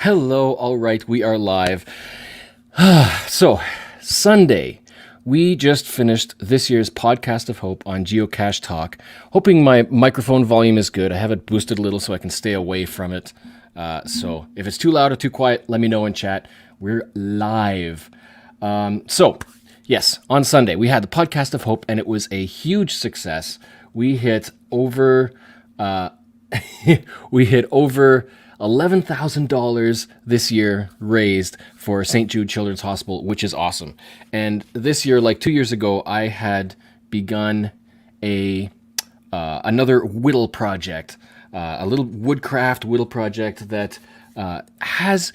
Hello, all right, we are live. So, Sunday, we just finished this year's Podcast of Hope on Geocache Talk. Hoping my microphone volume is good. I have it boosted a little so I can stay away from it. So, if it's too loud or too quiet, let me know in chat. We're live. Yes, on Sunday, we had the Podcast of Hope, and it was a huge success. We hit over... we hit over $11,000 this year raised for St. Jude Children's Hospital, which is awesome. And this year, like 2 years ago, I had begun another whittle project, a little woodcraft whittle project that has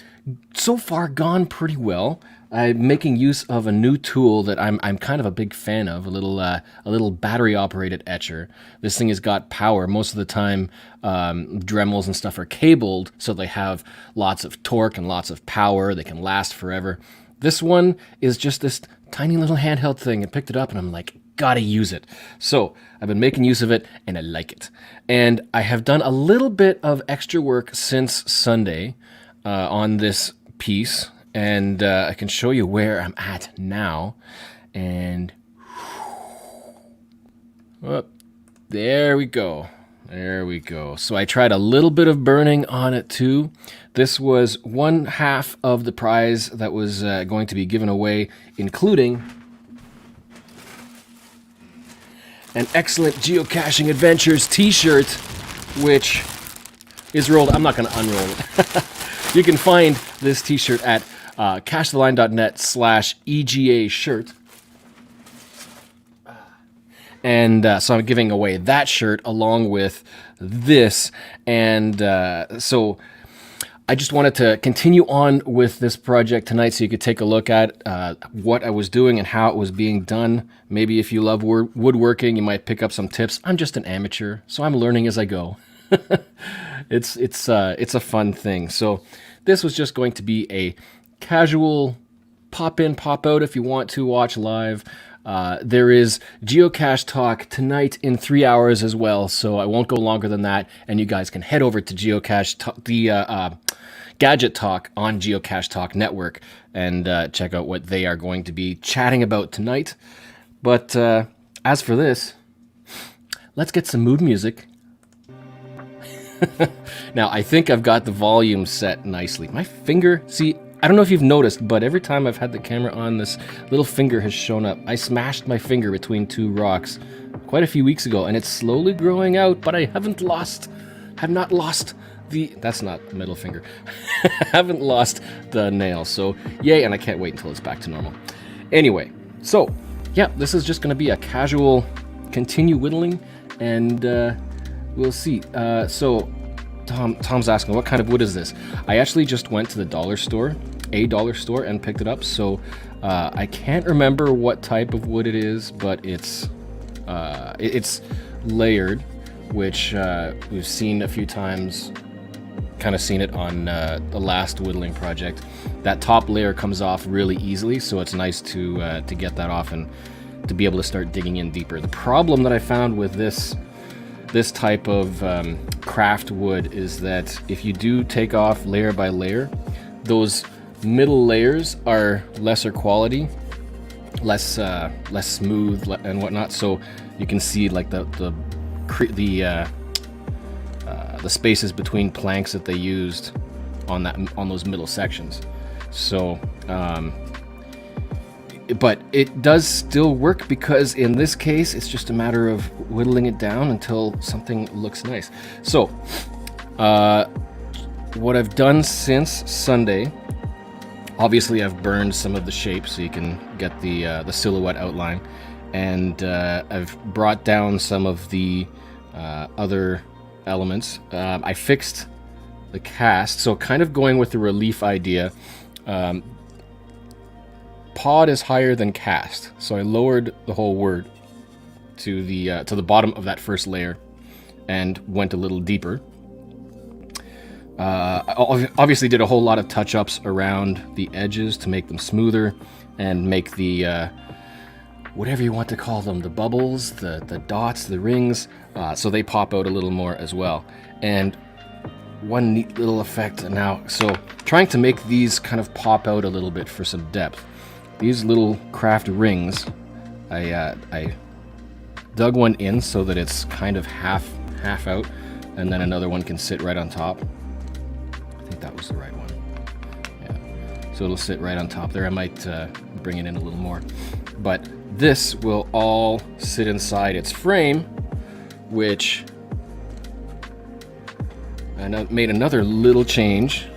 so far gone pretty well. I'm making use of a new tool that I'm kind of a big fan of, a little battery-operated etcher. This thing has got power. Most of the time, Dremels and stuff are cabled, so they have lots of torque and lots of power. They can last forever. This one is just this tiny little handheld thing. I picked it up, and I'm like, gotta use it. So I've been making use of it, and I like it. And I have done a little bit of extra work since Sunday on this piece. And I can show you where I'm at now. And there we go. There we go. So I tried a little bit of burning on it too. This was one half of the prize that was going to be given away, including an excellent Geocaching Adventures t-shirt, which is rolled. I'm not going to unroll it. You can find this t-shirt at cachetheline.net/EGA shirt. And so I'm giving away that shirt along with this. And so I just wanted to continue on with this project tonight so you could take a look at what I was doing and how it was being done. Maybe if you love woodworking, you might pick up some tips. I'm just an amateur, so I'm learning as I go. It's a fun thing. So this was just going to be a casual pop in, pop out if you want to watch live. There is Geocache Talk tonight in 3 hours as well, so I won't go longer than that, and you guys can head over to Geocache Talk, the Gadget Talk on Geocache Talk Network, and check out what they are going to be chatting about tonight. But as for this, let's get some mood music. Now, I think I've got the volume set nicely. My finger, see, I don't know if you've noticed, but every time I've had the camera on, this little finger has shown up. I smashed my finger between two rocks quite a few weeks ago, and it's slowly growing out, but I have not lost that's not the middle finger. Haven't lost the nail, so yay, and I can't wait until it's back to normal. Anyway, so, yeah, this is just going to be a casual continue whittling, and we'll see. So Tom's asking, what kind of wood is this? I actually just went to the dollar store, and picked it up. So I can't remember what type of wood it is, but it's layered, which we've seen a few times. Kind of seen it on the last whittling project. That top layer comes off really easily, so it's nice to get that off and to be able to start digging in deeper. The problem that I found with this type of craft wood is that if you do take off layer by layer, those middle layers are lesser quality, less smooth and whatnot. So you can see like the spaces between planks that they used on those middle sections. So but it does still work, because in this case it's just a matter of whittling it down until something looks nice. So what I've done since Sunday, obviously I've burned some of the shape so you can get the silhouette outline, and I've brought down some of the other elements. I fixed the cast, so kind of going with the relief idea. Pod is higher than cast, so I lowered the whole word to the bottom of that first layer and went a little deeper. Obviously did a whole lot of touch-ups around the edges to make them smoother and make the whatever you want to call them, the bubbles, the dots, the rings, so they pop out a little more as well. And one neat little effect now. So trying to make these kind of pop out a little bit for some depth. These little craft rings, I dug one in so that it's kind of half out, and then another one can sit right on top. I think that was the right one. Yeah. So it'll sit right on top there. I might bring it in a little more. But this will all sit inside its frame, which I made another little change.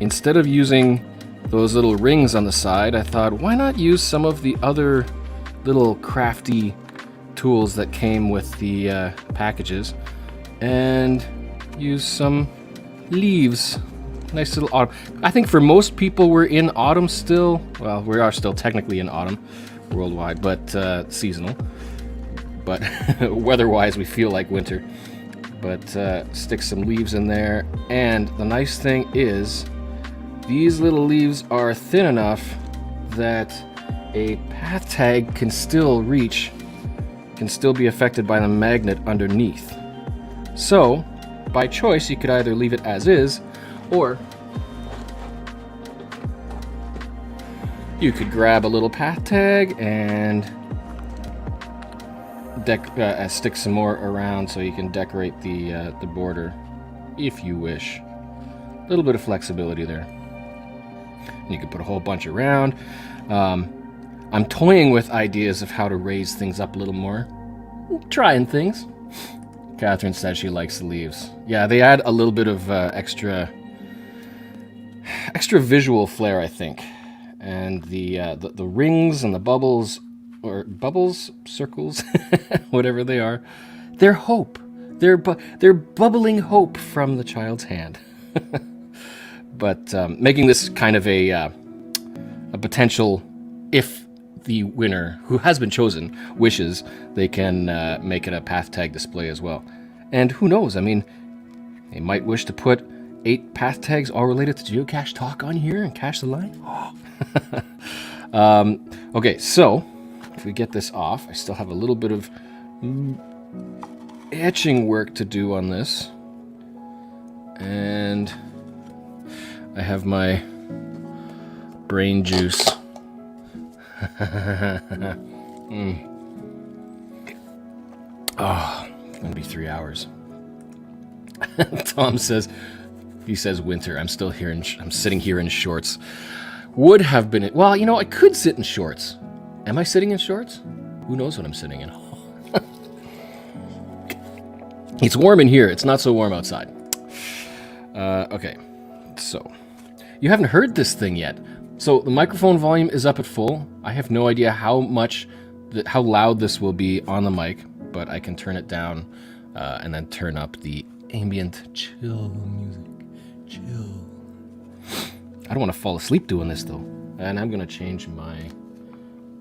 Instead of using those little rings on the side, I thought, why not use some of the other little crafty tools that came with the packages and use some leaves. Nice little autumn. I think for most people we're in autumn still. Well, we are still technically in autumn worldwide, but seasonal. But weather-wise we feel like winter. But stick some leaves in there, and the nice thing is these little leaves are thin enough that a path tag can still reach, can still be affected by the magnet underneath. So, by choice, you could either leave it as is, or you could grab a little path tag and stick some more around so you can decorate the border if you wish. A little bit of flexibility there. You can put a whole bunch around. I'm toying with ideas of how to raise things up a little more. Trying things. Catherine said she likes the leaves. Yeah, they add a little bit of extra visual flair, I think. And the rings and the bubbles, or bubbles, circles, whatever they are, they're hope. They're bubbling hope from the child's hand. But making this kind of a potential, if the winner, who has been chosen, wishes, they can make it a path tag display as well. And who knows, I mean, they might wish to put 8 path tags all related to geocache talk on here and cache the line. Okay, so if we get this off, I still have a little bit of etching work to do on this. And I have my brain juice. Oh, it's gonna be 3 hours. Tom says, he says winter. I'm still here I'm sitting here in shorts. Would have been, well, you know, I could sit in shorts. Am I sitting in shorts? Who knows what I'm sitting in? It's warm in here. It's not so warm outside. Okay, so you haven't heard this thing yet. So the microphone volume is up at full. I have no idea how loud this will be on the mic, but I can turn it down and then turn up the ambient chill music. Chill. I don't want to fall asleep doing this though. And I'm going to change my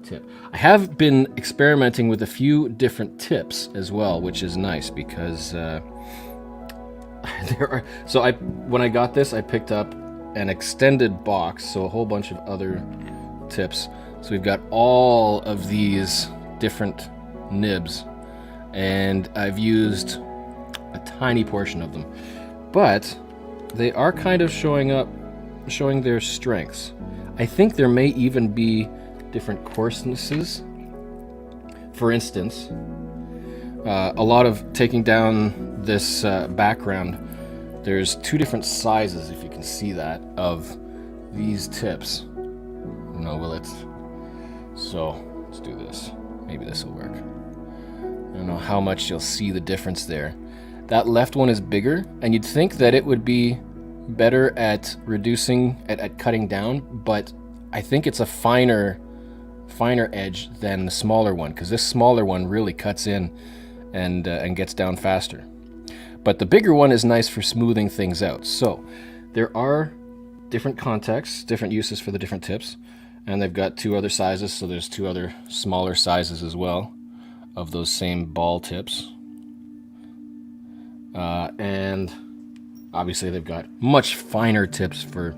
tip. I have been experimenting with a few different tips as well, which is nice because there are. So when I got this, I picked up an extended box, so a whole bunch of other tips. So we've got all of these different nibs, and I've used a tiny portion of them, but they are kind of showing their strengths. I think there may even be different coarsenesses. For instance, a lot of taking down this background, there's 2 different sizes, if you can see that, of these tips. No, will it? So let's do this. Maybe this will work. I don't know how much you'll see the difference there. That left one is bigger, and you'd think that it would be better at reducing, at cutting down, but I think it's a finer edge than the smaller one, because this smaller one really cuts in and gets down faster. But the bigger one is nice for smoothing things out. So there are different contexts, different uses for the different tips, and they've got 2 other sizes, so there's 2 other smaller sizes as well of those same ball tips. And obviously they've got much finer tips for,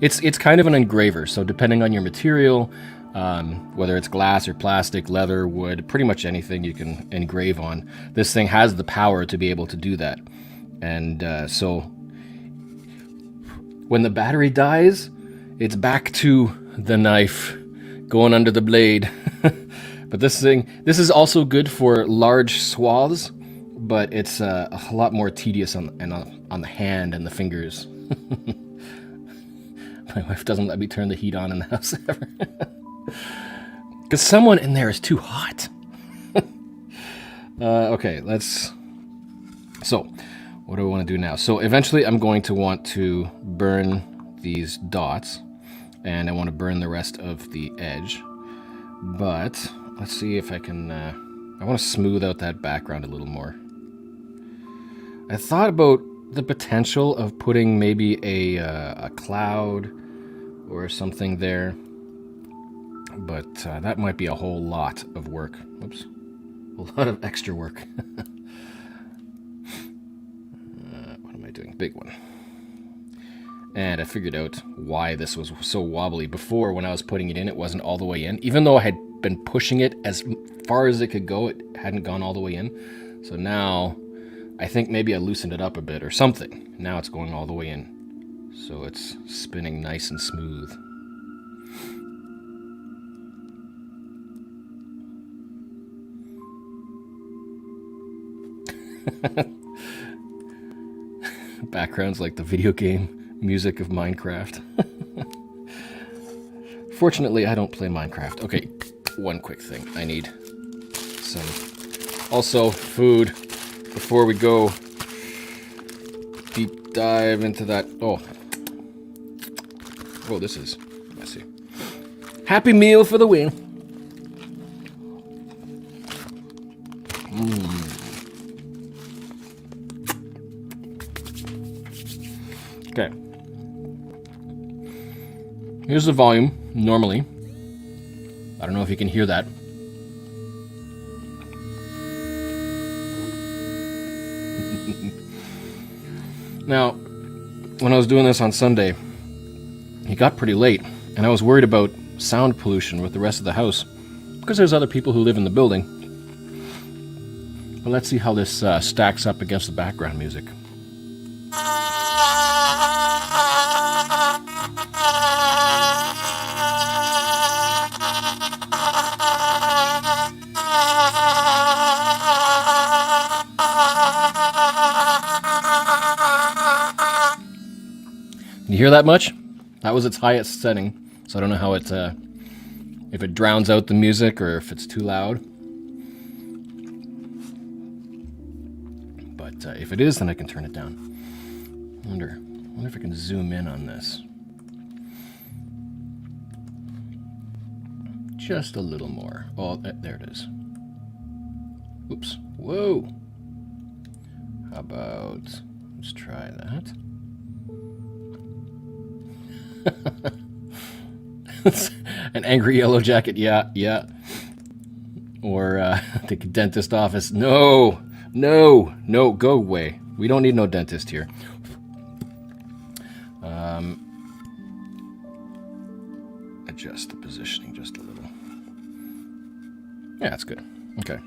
it's kind of an engraver, so depending on your material, whether it's glass or plastic, leather, wood, pretty much anything you can engrave on, this thing has the power to be able to do that. And so when the battery dies, it's back to the knife going under the blade. But this is also good for large swaths, but it's a lot more tedious on the hand and the fingers. My wife doesn't let me turn the heat on in the house ever. Because someone in there is too hot. Okay, so what do I want to do now? So eventually I'm going to want to burn these dots, and I want to burn the rest of the edge. But let's see if I can, I want to smooth out that background a little more. I thought about the potential of putting maybe a cloud or something there, but that might be a whole lot of work. Oops, a lot of extra work. What am I doing? Big one. And I figured out why this was so wobbly. Before, when I was putting it in, it wasn't all the way in. Even though I had been pushing it as far as it could go, it hadn't gone all the way in. So now, I think maybe I loosened it up a bit or something. Now it's going all the way in. So it's spinning nice and smooth. Backgrounds like the video game music of Minecraft. Fortunately, I don't play Minecraft. Okay, one quick thing. I need some also food before we go deep dive into that. Oh, this is messy. Happy Meal for the win. Okay. Here's the volume, normally. I don't know if you can hear that. Now, when I was doing this on Sunday, it got pretty late, and I was worried about sound pollution with the rest of the house, because there's other people who live in the building. But let's see how this stacks up against the background music. You hear that much? That was its highest setting, so I don't know how it, if it drowns out the music or if it's too loud. But if it is, then I can turn it down. I wonder if I can zoom in on this. Just a little more. Oh, there it is. Oops. Whoa. How about, let's try that. An angry yellow jacket, yeah. Or the dentist office. No, go away. We don't need no dentist here. Adjust the positioning just a little. Yeah, that's good. Okay.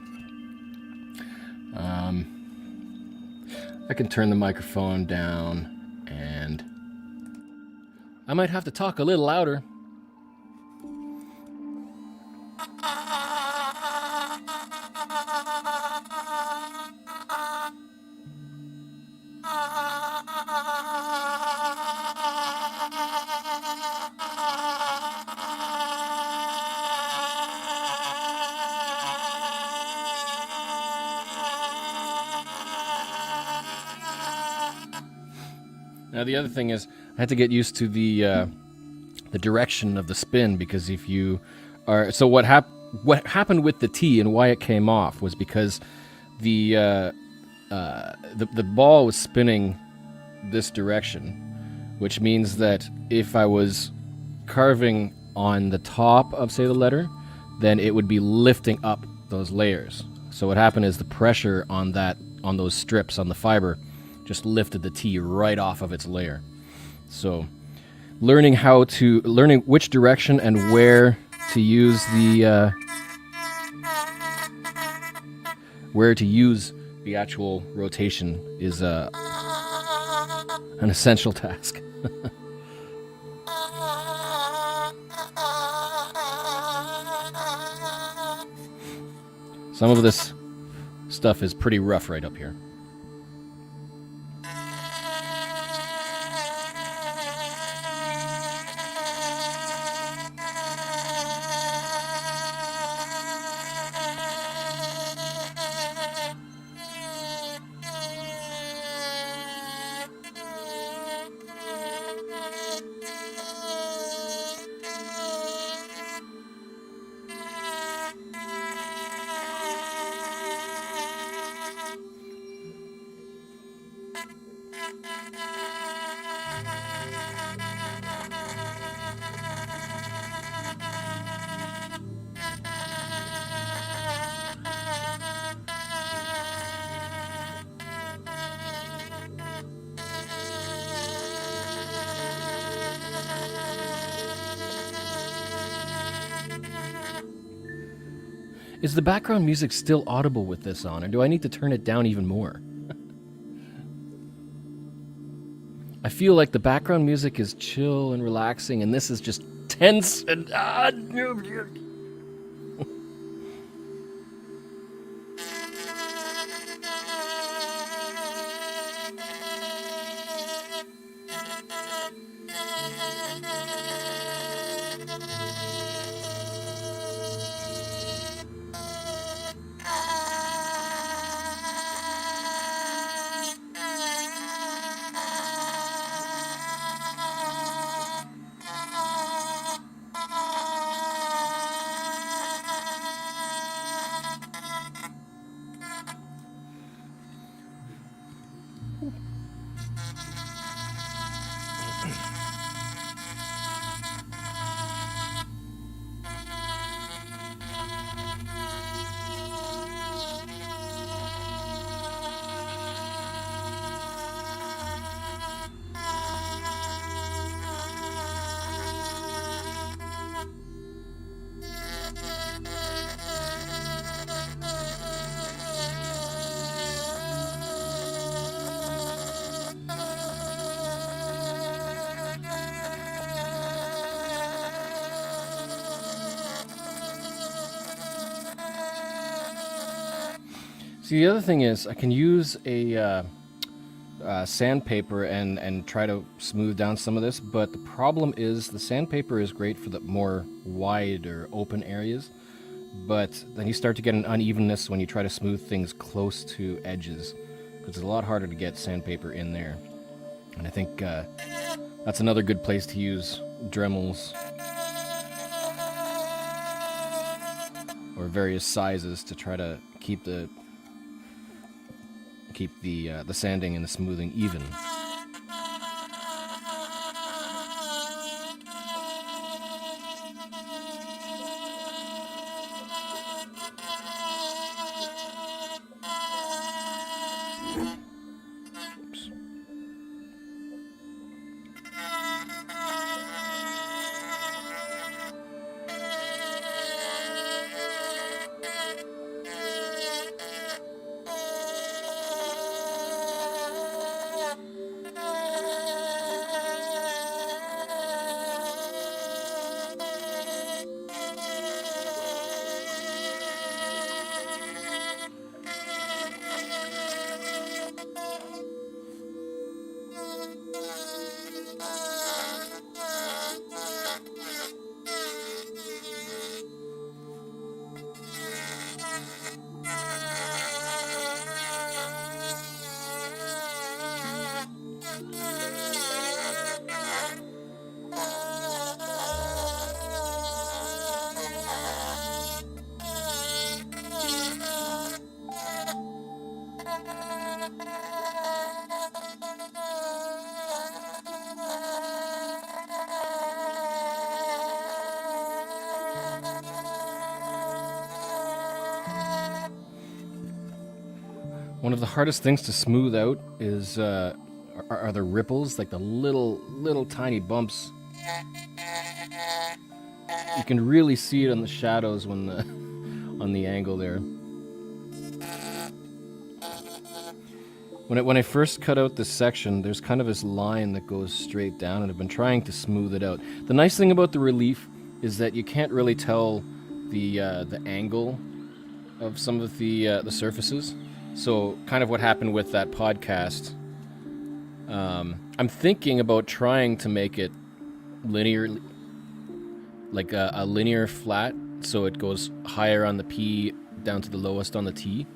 I can turn the microphone down, and I might have to talk a little louder. Now the other thing is, I had to get used to the direction of the spin, because if you are, so what happened with the T and why it came off was because the ball was spinning this direction, which means that if I was carving on the top of, say, the letter, then it would be lifting up those layers. So what happened is the pressure on those strips on the fiber just lifted the T right off of its layer. So learning which direction and where to use the actual rotation is an essential task. Some of this stuff is pretty rough right up here. Is the background music still audible with this on, or do I need to turn it down even more? I feel like the background music is chill and relaxing, and this is just tense and... See, the other thing is I can use a sandpaper and try to smooth down some of this, but the problem is the sandpaper is great for the more wide or open areas, but then you start to get an unevenness when you try to smooth things close to edges, because it's a lot harder to get sandpaper in there. And I think that's another good place to use Dremels or various sizes to try to keep the sanding and the smoothing even. Oops. One of the hardest things to smooth out is are the ripples, like the little tiny bumps. You can really see it on the shadows when on the angle there. When I first cut out this section, there's kind of this line that goes straight down, and I've been trying to smooth it out. The nice thing about the relief is that you can't really tell the angle of some of the surfaces. So kind of what happened with that podcast. I'm thinking about trying to make it linear, like a linear flat, so it goes higher on the P down to the lowest on the T,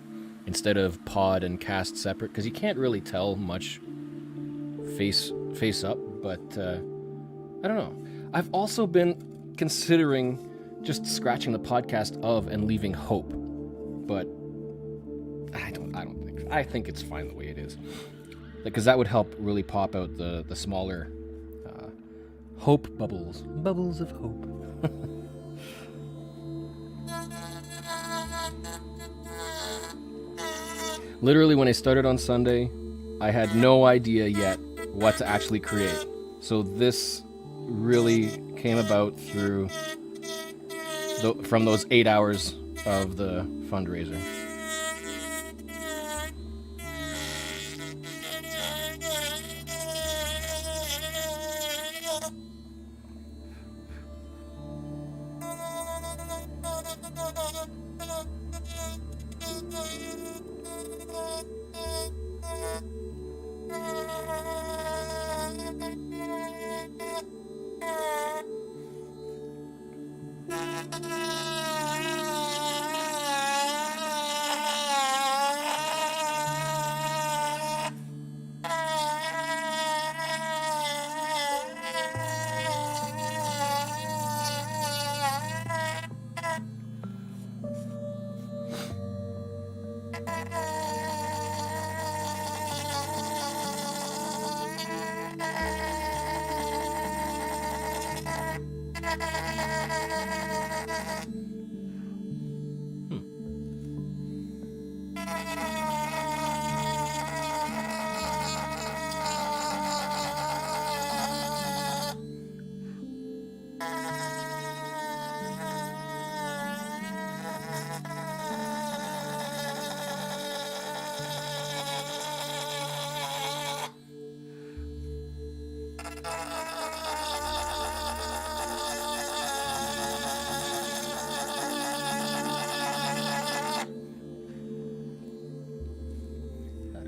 instead of pod and cast separate, because you can't really tell much face up. But I don't know. I've also been considering just scratching the podcast of and leaving hope, but I think it's fine the way it is, because that would help really pop out the smaller hope bubbles of hope. Literally, when I started on Sunday, I had no idea yet what to actually create. So this really came about from those 8 hours of the fundraiser.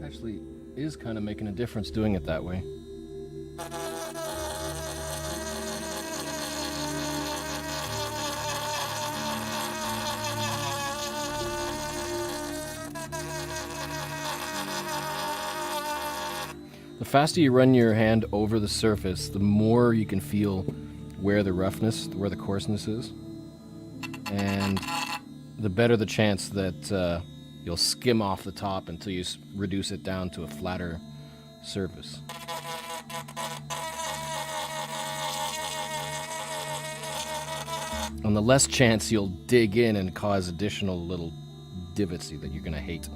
Actually is kind of making a difference doing it that way. The faster you run your hand over the surface, the more you can feel where the coarseness is, and the better the chance that you'll skim off the top until you reduce it down to a flatter surface. And the less chance you'll dig in and cause additional little divots that you're going to hate.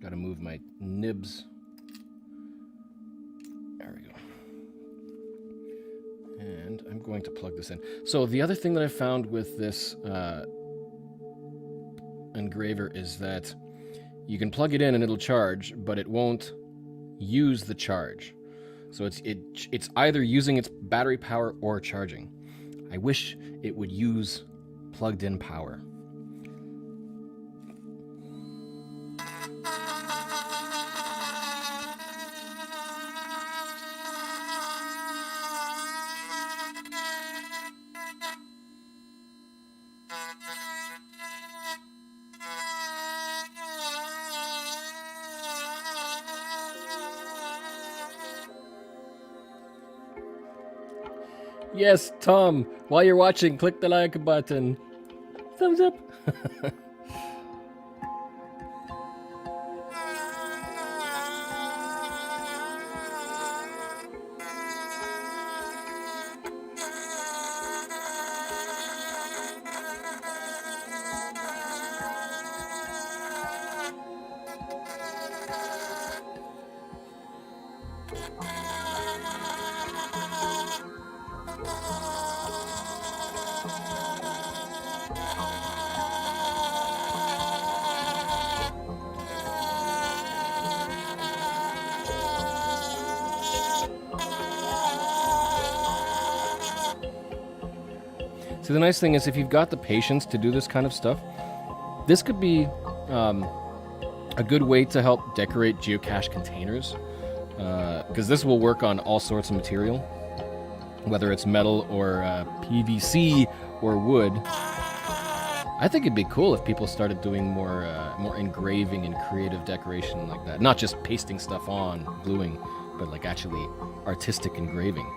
Gotta move my nibs. There we go. And I'm going to plug this in. So the other thing that I found with this engraver is that you can plug it in and it'll charge, but it won't use the charge. So it's either using its battery power or charging. I wish it would use plugged-in power. Yes, Tom. While you're watching, click the like button. Thumbs up. So the nice thing is if you've got the patience to do this kind of stuff, this could be a good way to help decorate geocache containers, because this will work on all sorts of material, whether it's metal or PVC or wood. I think it'd be cool if people started doing more engraving and creative decoration like that. Not just pasting stuff on, gluing, but like actually artistic engraving.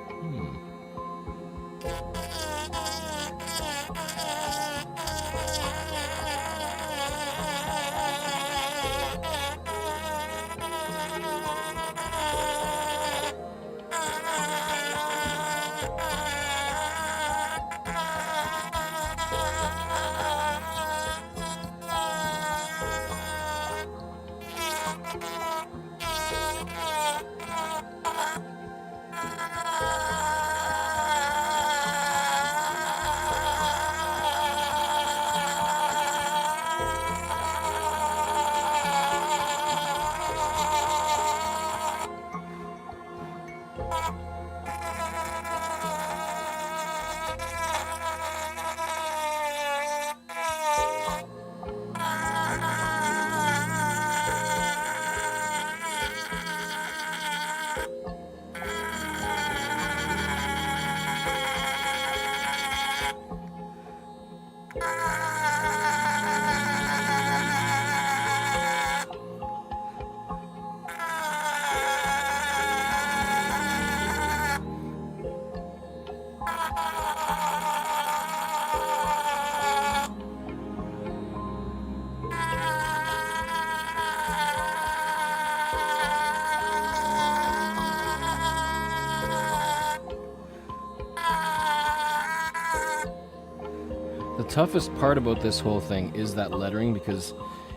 The toughest part about this whole thing is that lettering, because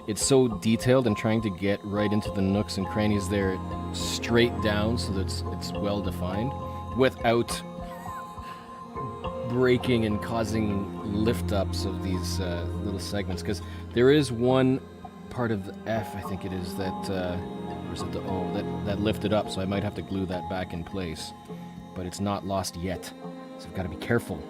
it's so detailed and trying to get right into the nooks and crannies there straight down so that it's well defined without breaking and causing lift ups of these little segments. Because there is one part of the F, I think it is, that or is it the O, that lifted up, so I might have to glue that back in place, but it's not lost yet, so I've got to be careful.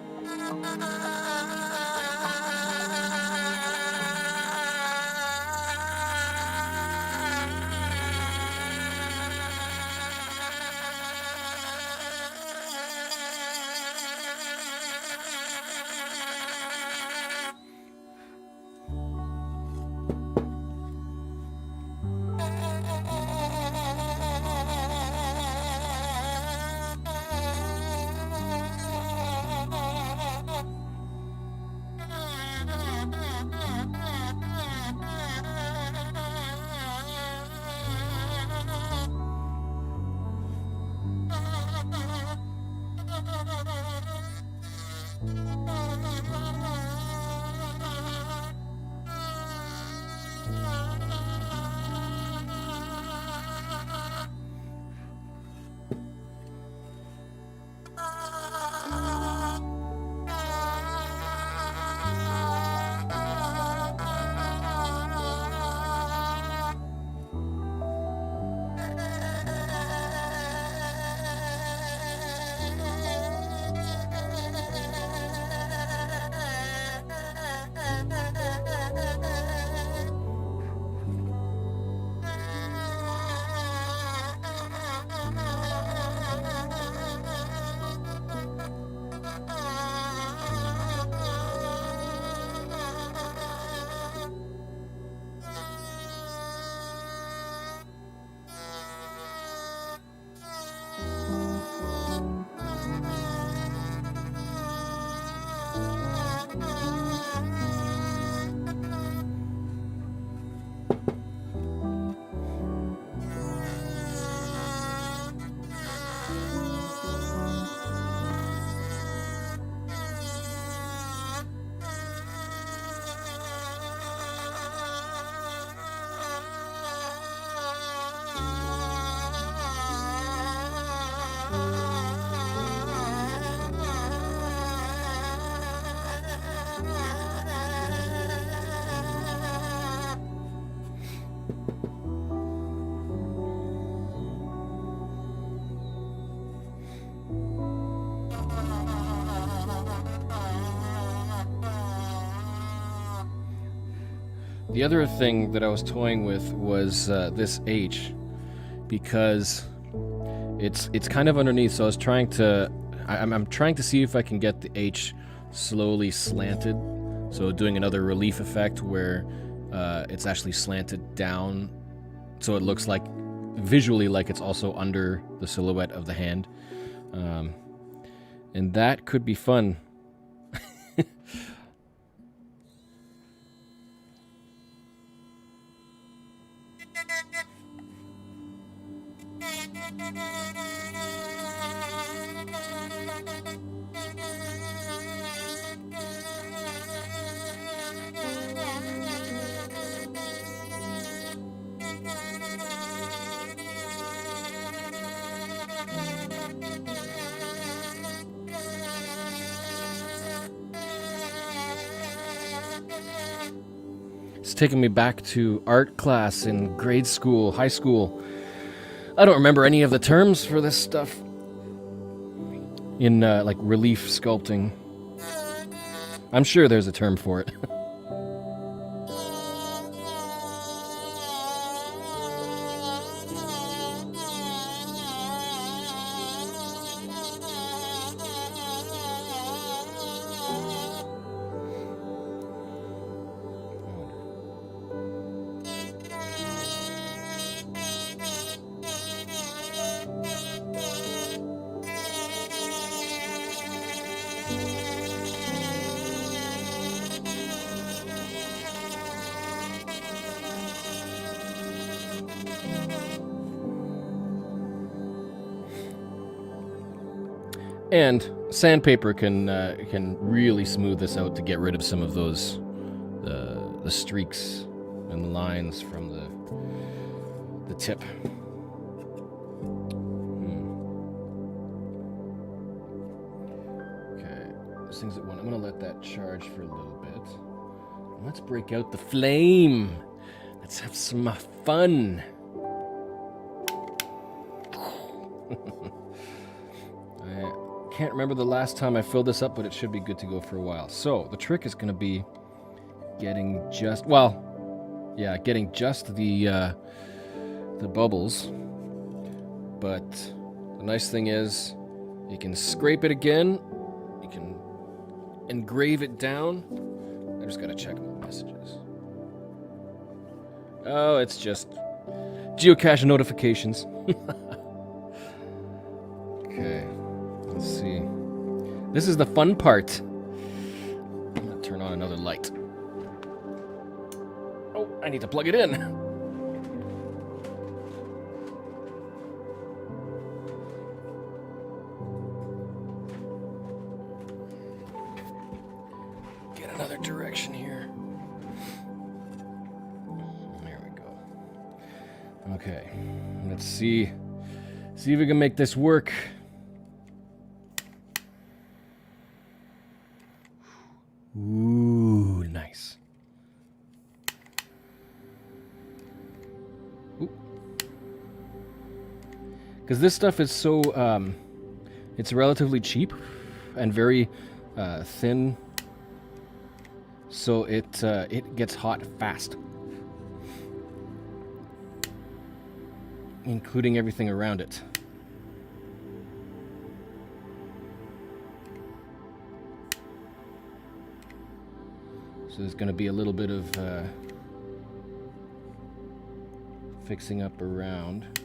The other thing that I was toying with was this H, because it's kind of underneath. So I was trying to, I'm trying to see if I can get the H slowly slanted. So doing another relief effect where it's actually slanted down, so it looks like visually like it's also under the silhouette of the hand, and that could be fun. It's taking me back to art class in grade school, high school. I don't remember any of the terms for this stuff in like relief sculpting. I'm sure there's a term for it. And sandpaper can really smooth this out to get rid of some of those the streaks and the lines from the tip. Okay, those things at one. I'm gonna let that charge for a little bit. Let's break out the flame. Let's have some fun. I can't remember the last time I filled this up, but it should be good to go for a while. So the trick is going to be getting just the bubbles. But the nice thing is you can scrape it again, you can engrave it down. I just got to check my messages. Oh, it's just geocache notifications. Okay. Let's see. This is the fun part. I'm gonna turn on another light. Oh, I need to plug it in. Get another direction here. There we go. Okay. Let's see. See if we can make this work. Ooh, nice. Because this stuff is so, it's relatively cheap and very thin, so it gets hot fast, including everything around it. So there's going to be a little bit of fixing up around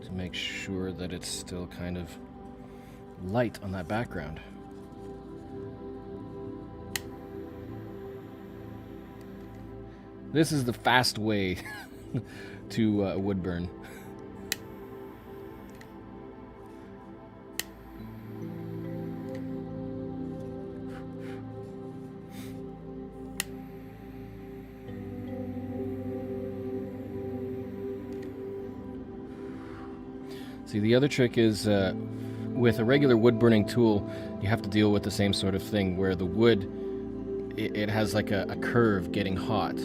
to make sure that it's still kind of light on that background. This is the fast way to wood burn. See, the other trick is with a regular wood burning tool, you have to deal with the same sort of thing where the wood, it has like a curve getting hot.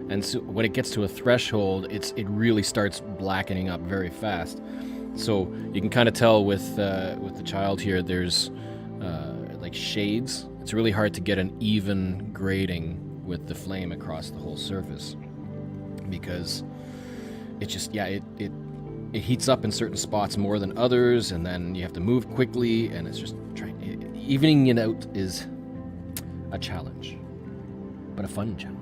And so when it gets to a threshold, it really starts blackening up very fast. So you can kind of tell with the child here, there's like shades. It's really hard to get an even grading with the flame across the whole surface, because it just, yeah, it heats up in certain spots more than others, and then you have to move quickly, and it's just evening it out is a challenge, but a fun challenge.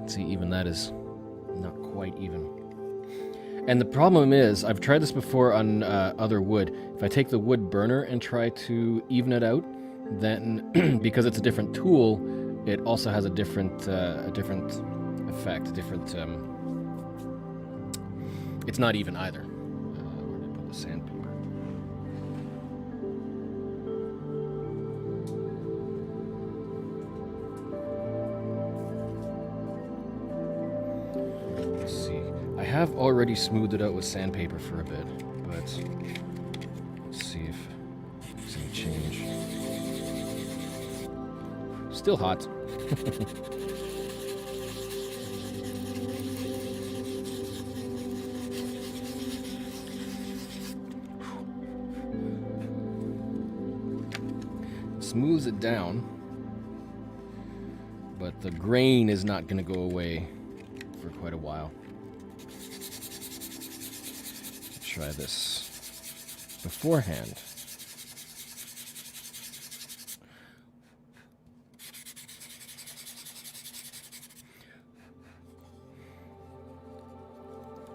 See, even that is not quite even. And the problem is, I've tried this before on other wood. If I take the wood burner and try to even it out, then because it's a different tool, it also has a different effect. It's not even either. Where did I put the sandpaper? I have already smoothed it out with sandpaper for a bit, but let's see if it's any change. Still hot. Smooths it down, but the grain is not going to go away for quite a while. Try this beforehand.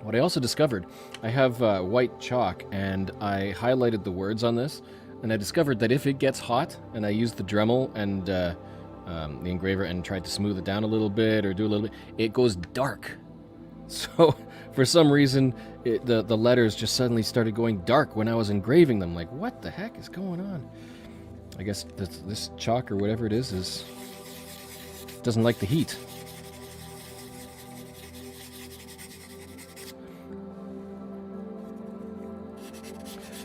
What I also discovered, I have white chalk, and I highlighted the words on this, and I discovered that if it gets hot, and I use the Dremel and the engraver and tried to smooth it down a little bit or do a little bit, it goes dark. So for some reason, the letters just suddenly started going dark when I was engraving them. Like, what the heck is going on? I guess this chalk or whatever it is doesn't like the heat.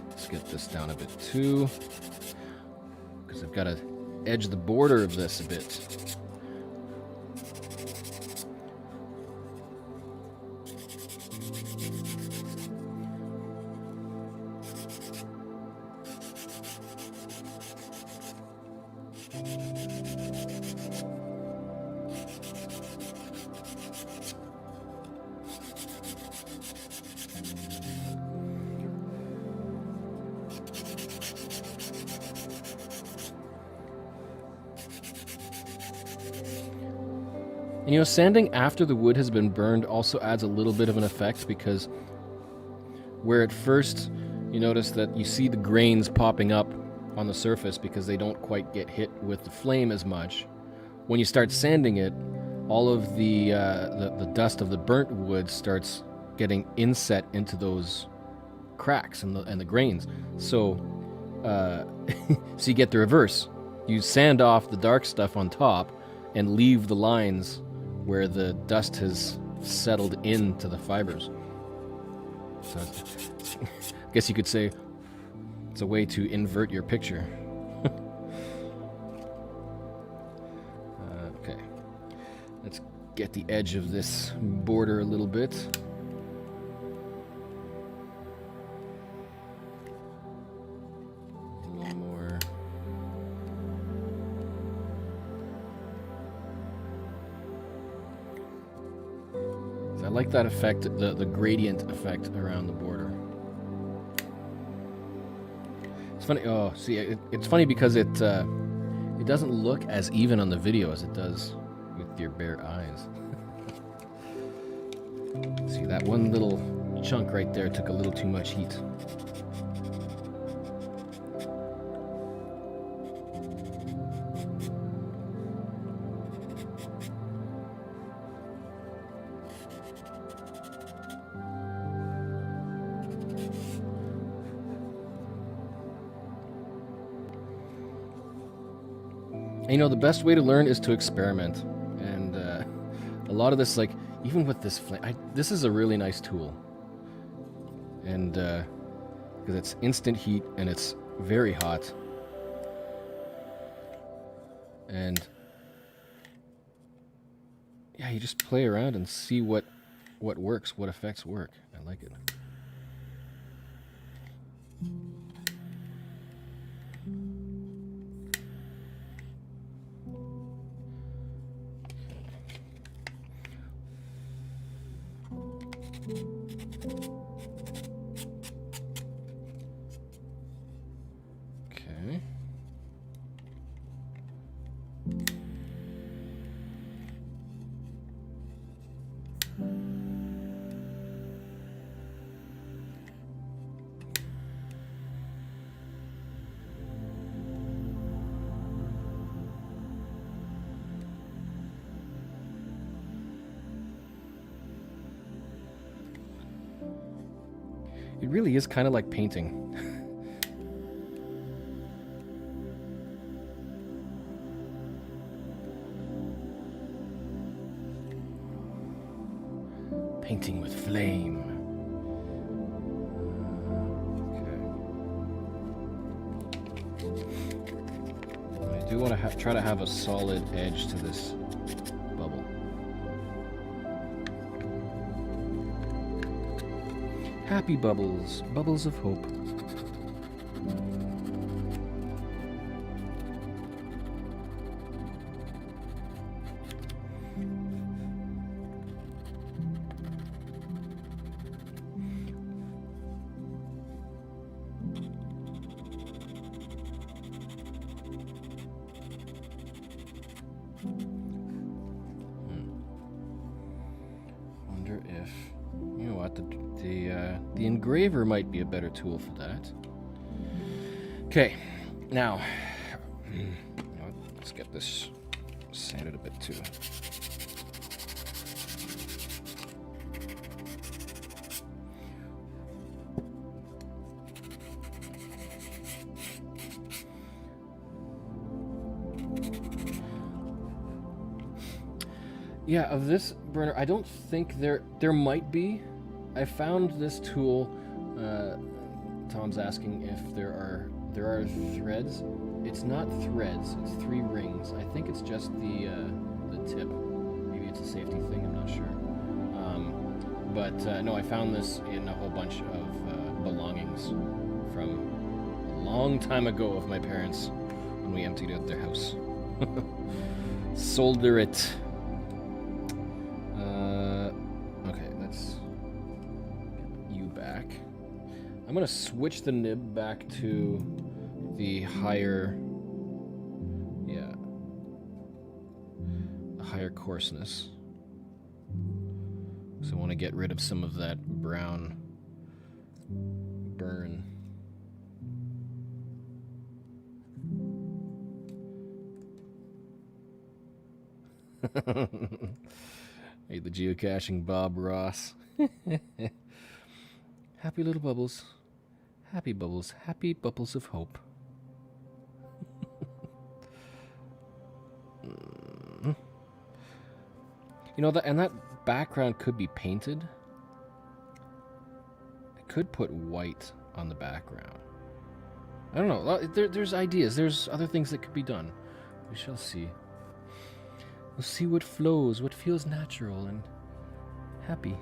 Let's get this down a bit too, because I've got to edge the border of this a bit. And, you know, sanding after the wood has been burned also adds a little bit of an effect, because where at first you notice that you see the grains popping up on the surface because they don't quite get hit with the flame as much, when you start sanding it, all of the dust of the burnt wood starts getting inset into those cracks and the grains. So so you get the reverse. You sand off the dark stuff on top and leave the lines where the dust has settled into the fibers. So I guess you could say it's a way to invert your picture. Okay, let's get the edge of this border a little bit. A little more. I like that effect, the gradient effect around the border. It's funny. Oh, see, it's funny because it doesn't look as even on the video as it does with your bare eyes. See, that one little chunk right there took a little too much heat. You know, the best way to learn is to experiment, and a lot of this, like, even with this flame, this is a really nice tool, and because it's instant heat and it's very hot, And yeah, you just play around and see what works, what effects work. I like it. Okay. It really is kind of like painting. Painting with flame. Okay. I do want to try to have a solid edge to this bubble. Happy bubbles, bubbles of hope. Wonder if, you know what, the engraver might be a better tool for that. Okay, now, you know what, let's get this sanded a bit too. Yeah, of this burner, I don't think there might be. I found this tool. Tom's asking if there are threads. It's not threads. It's 3 rings. I think it's just the tip. Maybe it's a safety thing. I'm not sure. But no, I found this in a whole bunch of belongings from a long time ago of my parents when we emptied out their house. Solder it. I'm going to switch the nib back to the higher, the higher coarseness. So I want to get rid of some of that brown burn. Hey, the geocaching Bob Ross. Happy little bubbles. Happy bubbles. Happy bubbles of hope. You know, that background could be painted. I could put white on the background. I don't know. There's ideas. There's other things that could be done. We shall see. We'll see what flows, what feels natural and happy.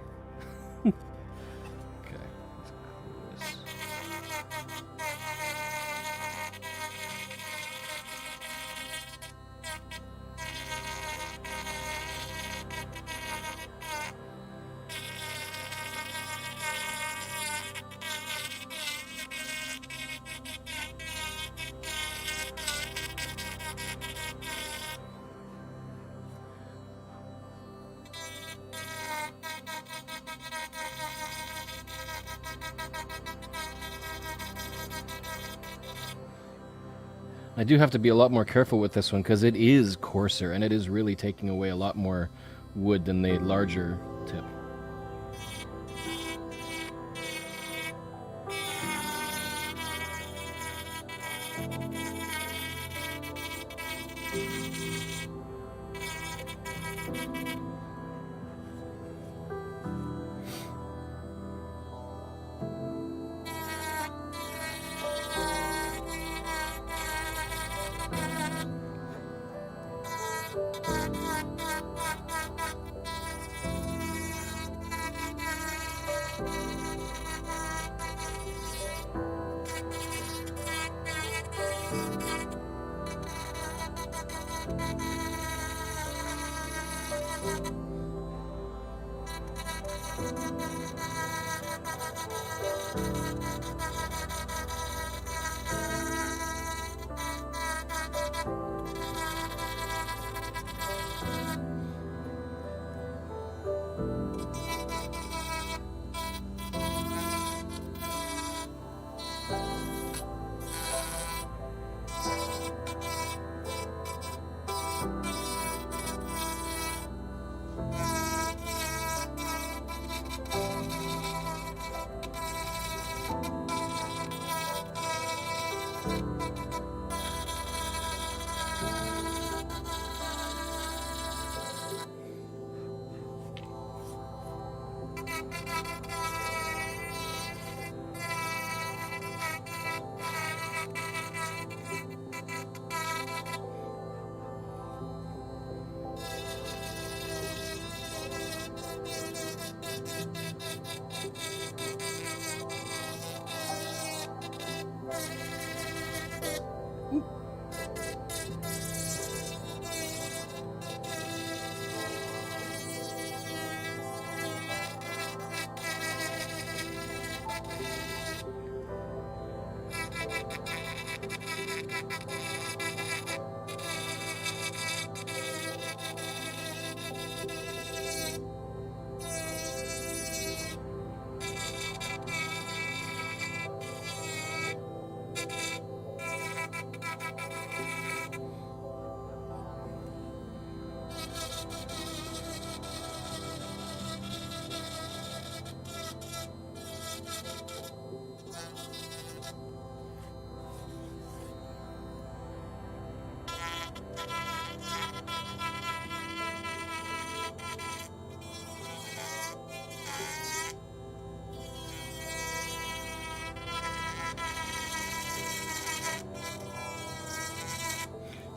I do have to be a lot more careful with this one because it is coarser and it is really taking away a lot more wood than the larger tip.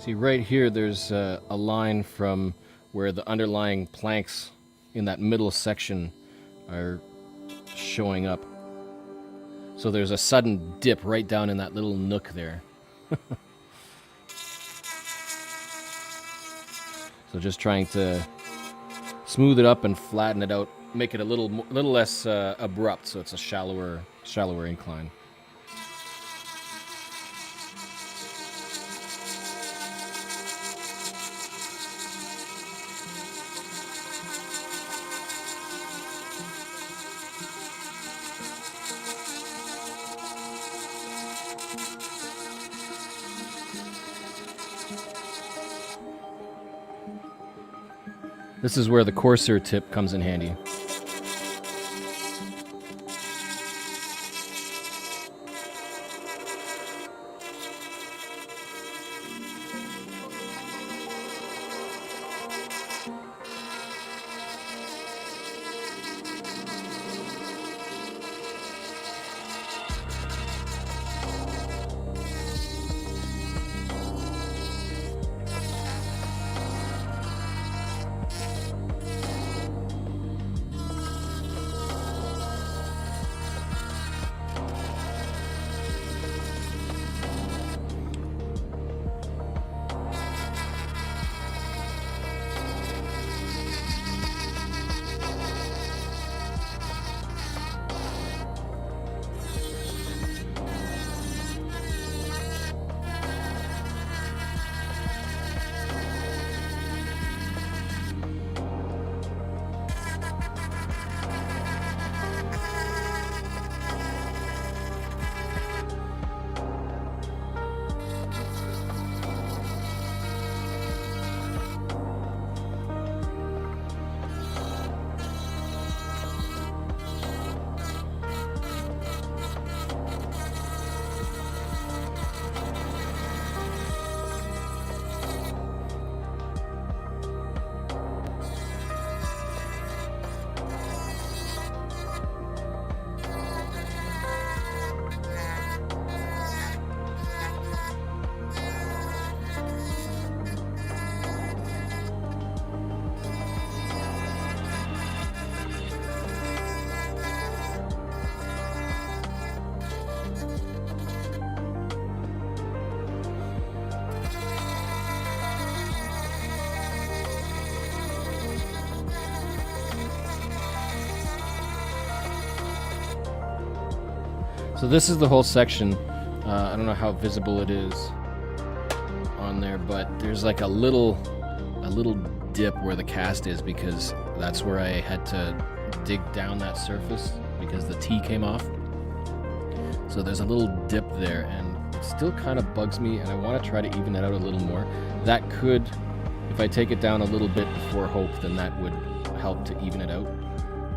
See, right here, there's a line from where the underlying planks in that middle section are showing up. So there's a sudden dip right down in that little nook there. So just trying to smooth it up and flatten it out, make it a little less abrupt, so it's a shallower incline. This is where the coarser tip comes in handy. So this is the whole section. I don't know how visible it is on there, but there's like a little dip where the cast is, because that's where I had to dig down that surface because the tee came off. So there's a little dip there, and it still kind of bugs me, and I want to try to even it out a little more. That could, if I take it down a little bit before Hope, then that would help to even it out.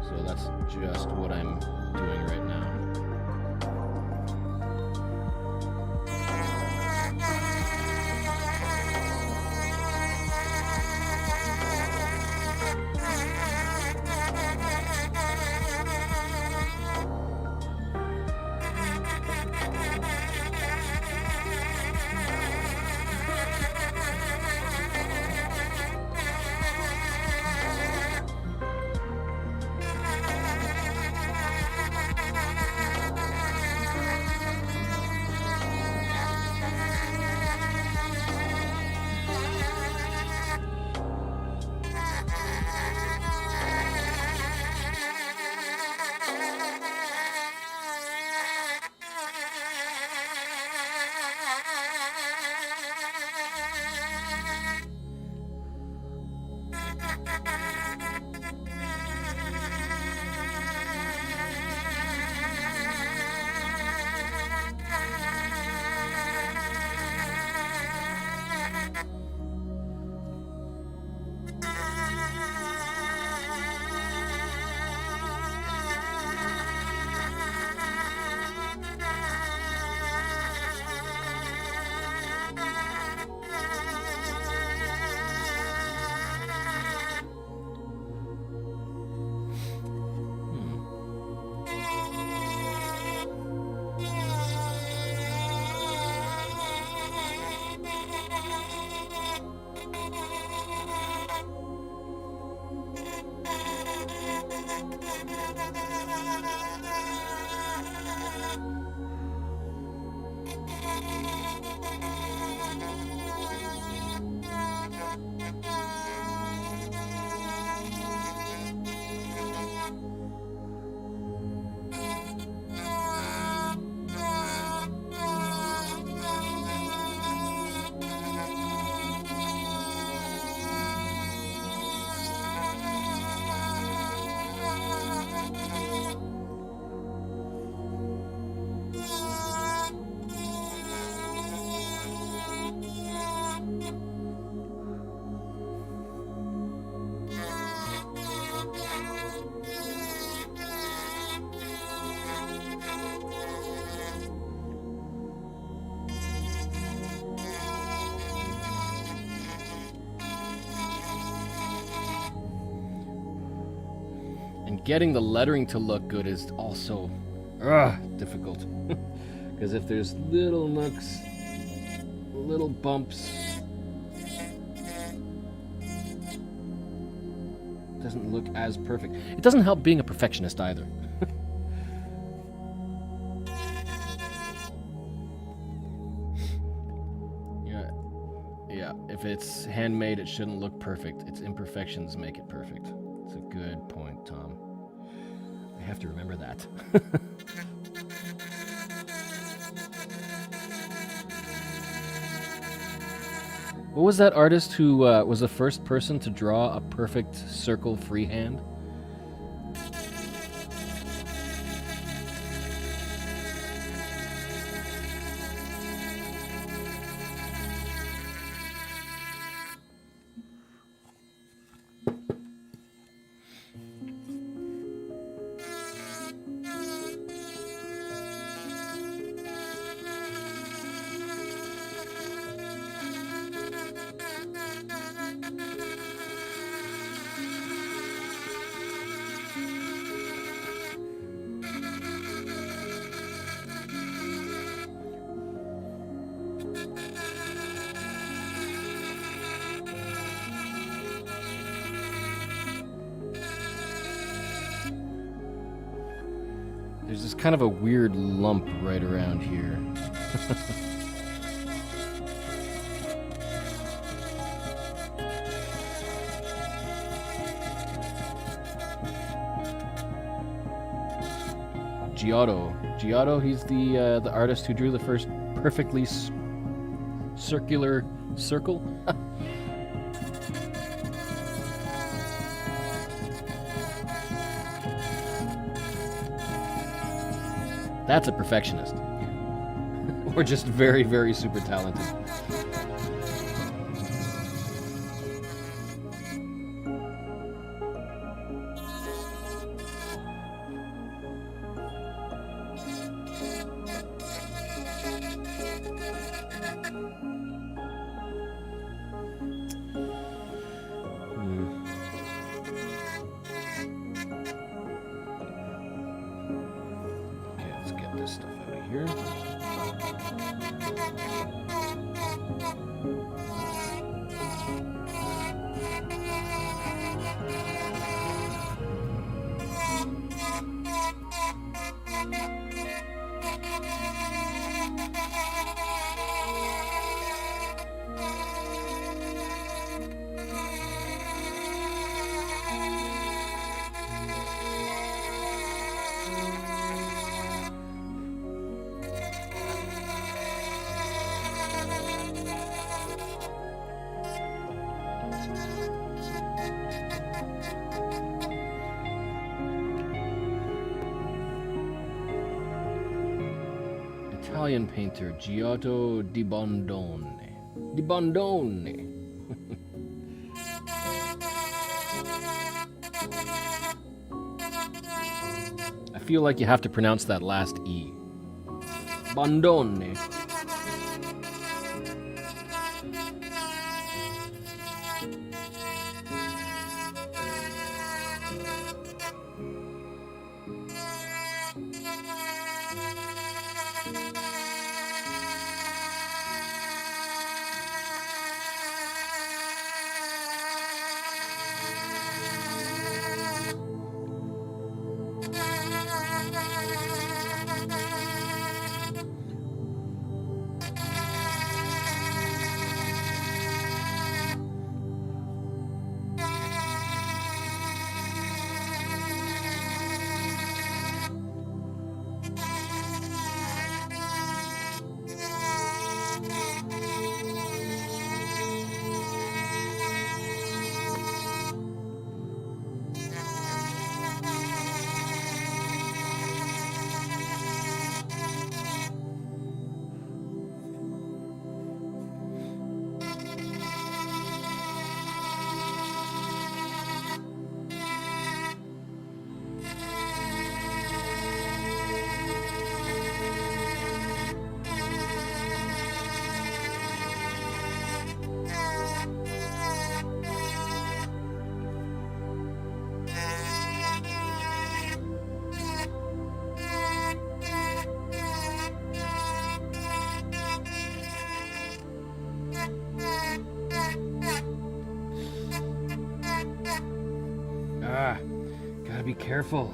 So that's just what I'm doing right now. Getting the lettering to look good is also difficult. Because if there's little nooks, little bumps, it doesn't look as perfect. It doesn't help being a perfectionist either. Yeah, if it's handmade, it shouldn't look perfect. Its imperfections make it perfect. It's a good point, Tom. I have to remember that. What was that artist who was the first person to draw a perfect circle freehand? There's this kind of a weird lump right around here. Giotto. Giotto, he's the artist who drew the first perfectly circular circle. That's a perfectionist. Or just very, very super talented. Okay, let's get this stuff out of here. Italian painter Giotto di Bondone. Di Bondone. I feel like you have to pronounce that last E. Bondone. Gotta be careful.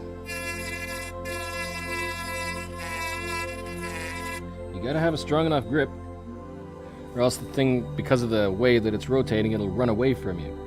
You gotta have a strong enough grip, or else the thing, because of the way that it's rotating, it'll run away from you.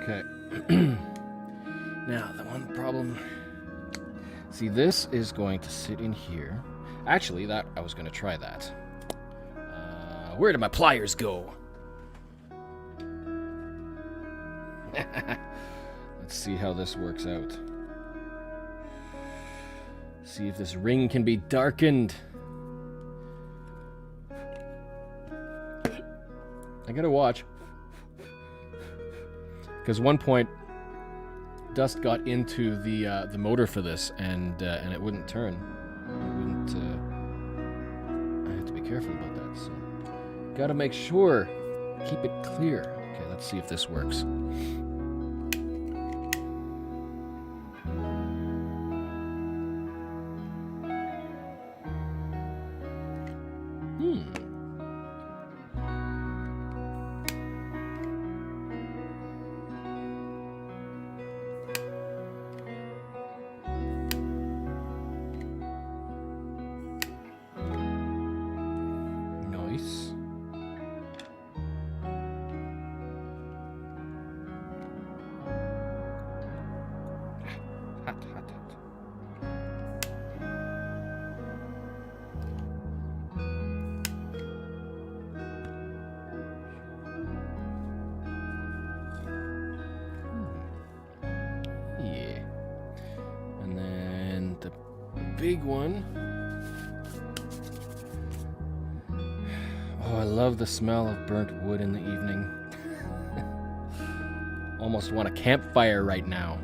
Okay. Now, the one problem... See, this is going to sit in here. Actually, that I was going to try that. Where did my pliers go? Let's see how this works out. See if this ring can be darkened. I gotta watch. Because one point, dust got into the motor for this, and it wouldn't turn. It wouldn't. I have to be careful about that. So, gotta make sure. Keep it clear. Okay, let's see if this works. Nice. Hot, hot, hot. Yeah. And then the big one. Oh, I love the smell of burnt wood in the evening. Almost want a campfire right now.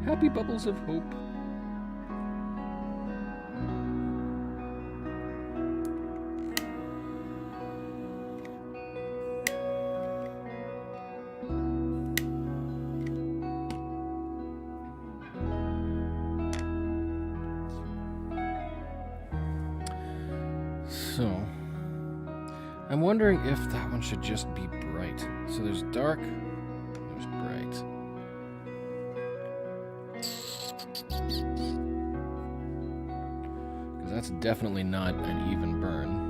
Happy bubbles of hope. So, I'm wondering if that one should just be bright. So there's dark, there's bright. Because that's definitely not an even burn.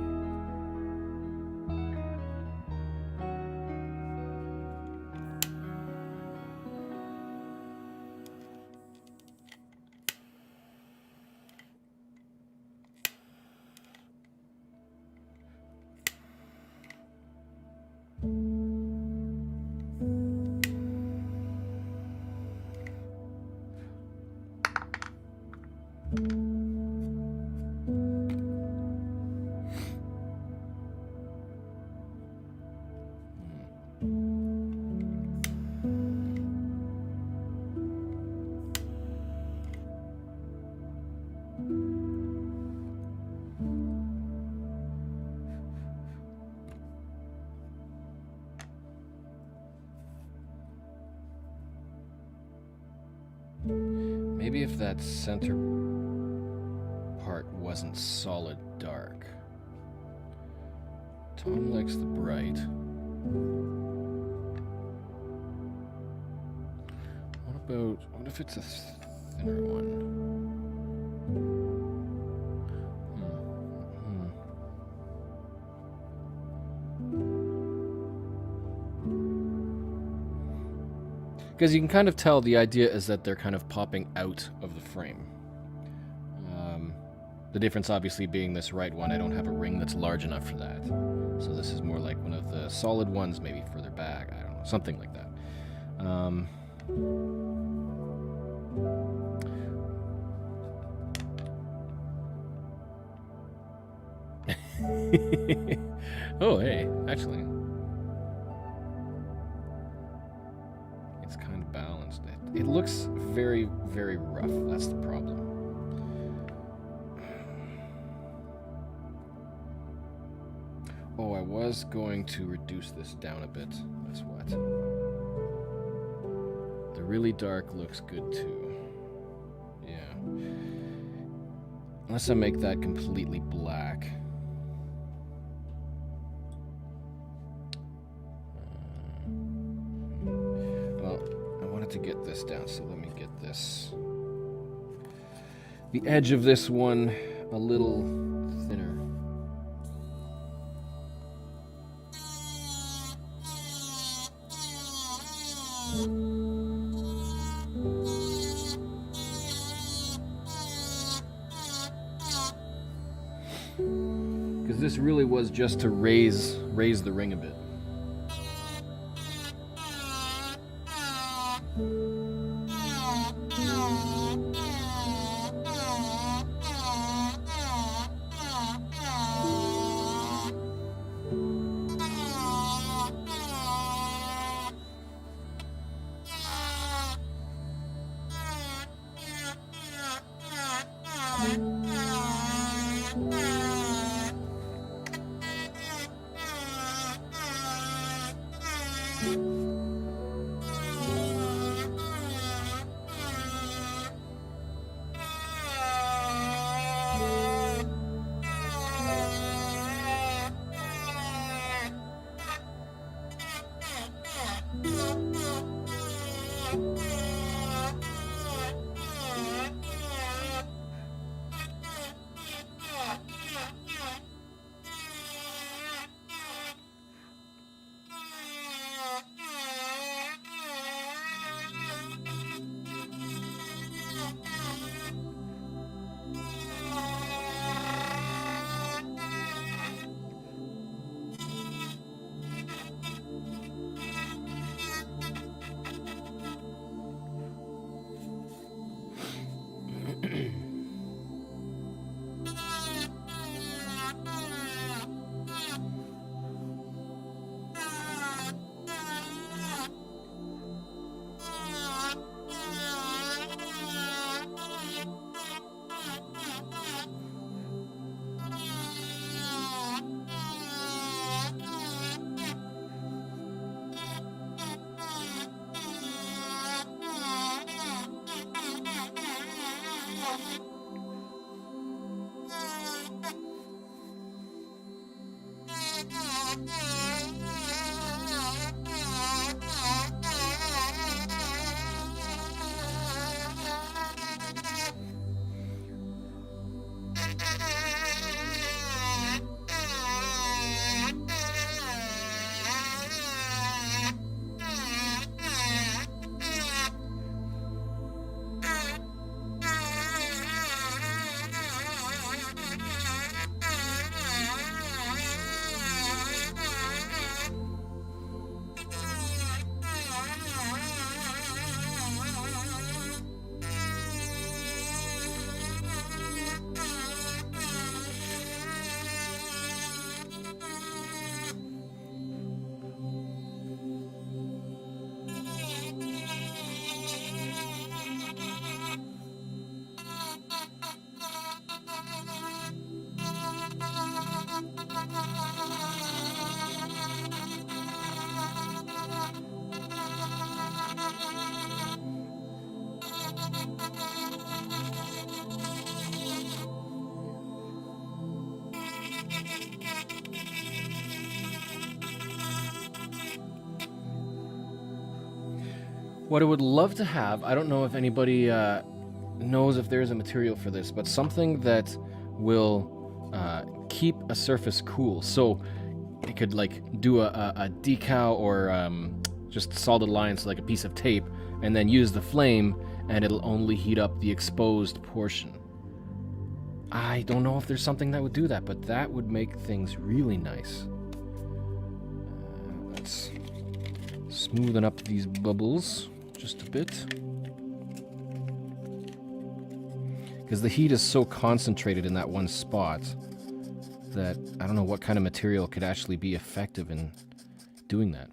Maybe if that center part wasn't solid dark. Tom likes the bright. What if it's a thinner one? Because you can kind of tell the idea is that they're kind of popping out of the frame. The difference obviously being this right one, I don't have a ring that's large enough for that. So this is more like one of the solid ones, maybe further back, I don't know, something like that. Oh, hey, actually. It's balanced. It looks very, very rough. That's the problem. Oh, I was going to reduce this down a bit. That's what. The really dark looks good too. Yeah. Unless I make that completely black. Well, I wanted to get this down, so let me get this. The edge of this one a little thinner. Because this really was just to raise the ring a bit. What I would love to have, I don't know if anybody knows if there's a material for this, but something that will keep a surface cool. So it could like do a decal or just solid lines, like a piece of tape, and then use the flame, and it'll only heat up the exposed portion. I don't know if there's something that would do that, but that would make things really nice. Let's smoothen up these bubbles just a bit. Because the heat is so concentrated in that one spot that I don't know what kind of material could actually be effective in doing that.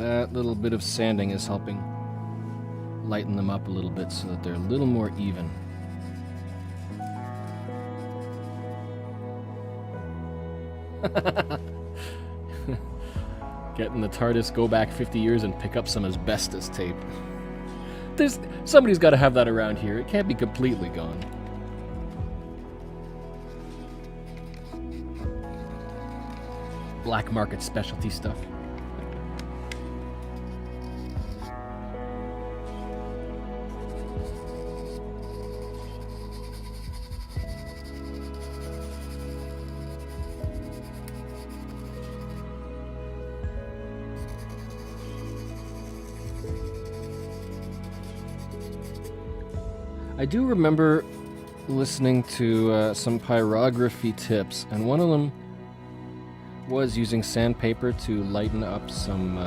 That little bit of sanding is helping lighten them up a little bit so that they're a little more even. Getting the TARDIS go back 50 years and pick up some asbestos tape. Somebody's got to have that around here. It can't be completely gone. Black market specialty stuff. I do remember listening to some pyrography tips, and one of them was using sandpaper to lighten up some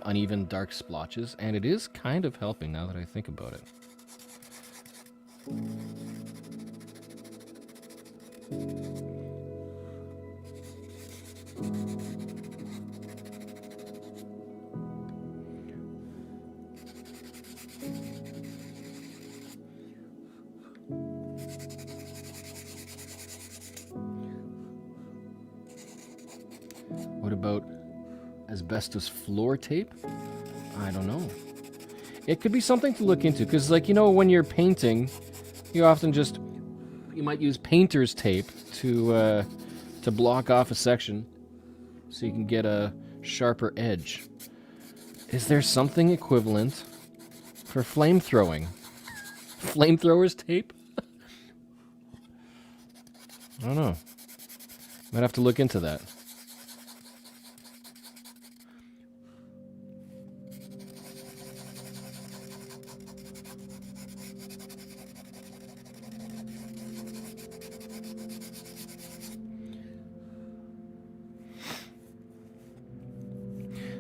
uneven dark splotches, and it is kind of helping now that I think about it. What about asbestos floor tape? I don't know. It could be something to look into, because, like, you know, when you're painting, you often you might use painter's tape to block off a section so you can get a sharper edge. Is there something equivalent for flame throwing? Flamethrower's tape? I don't know. Might have to look into that.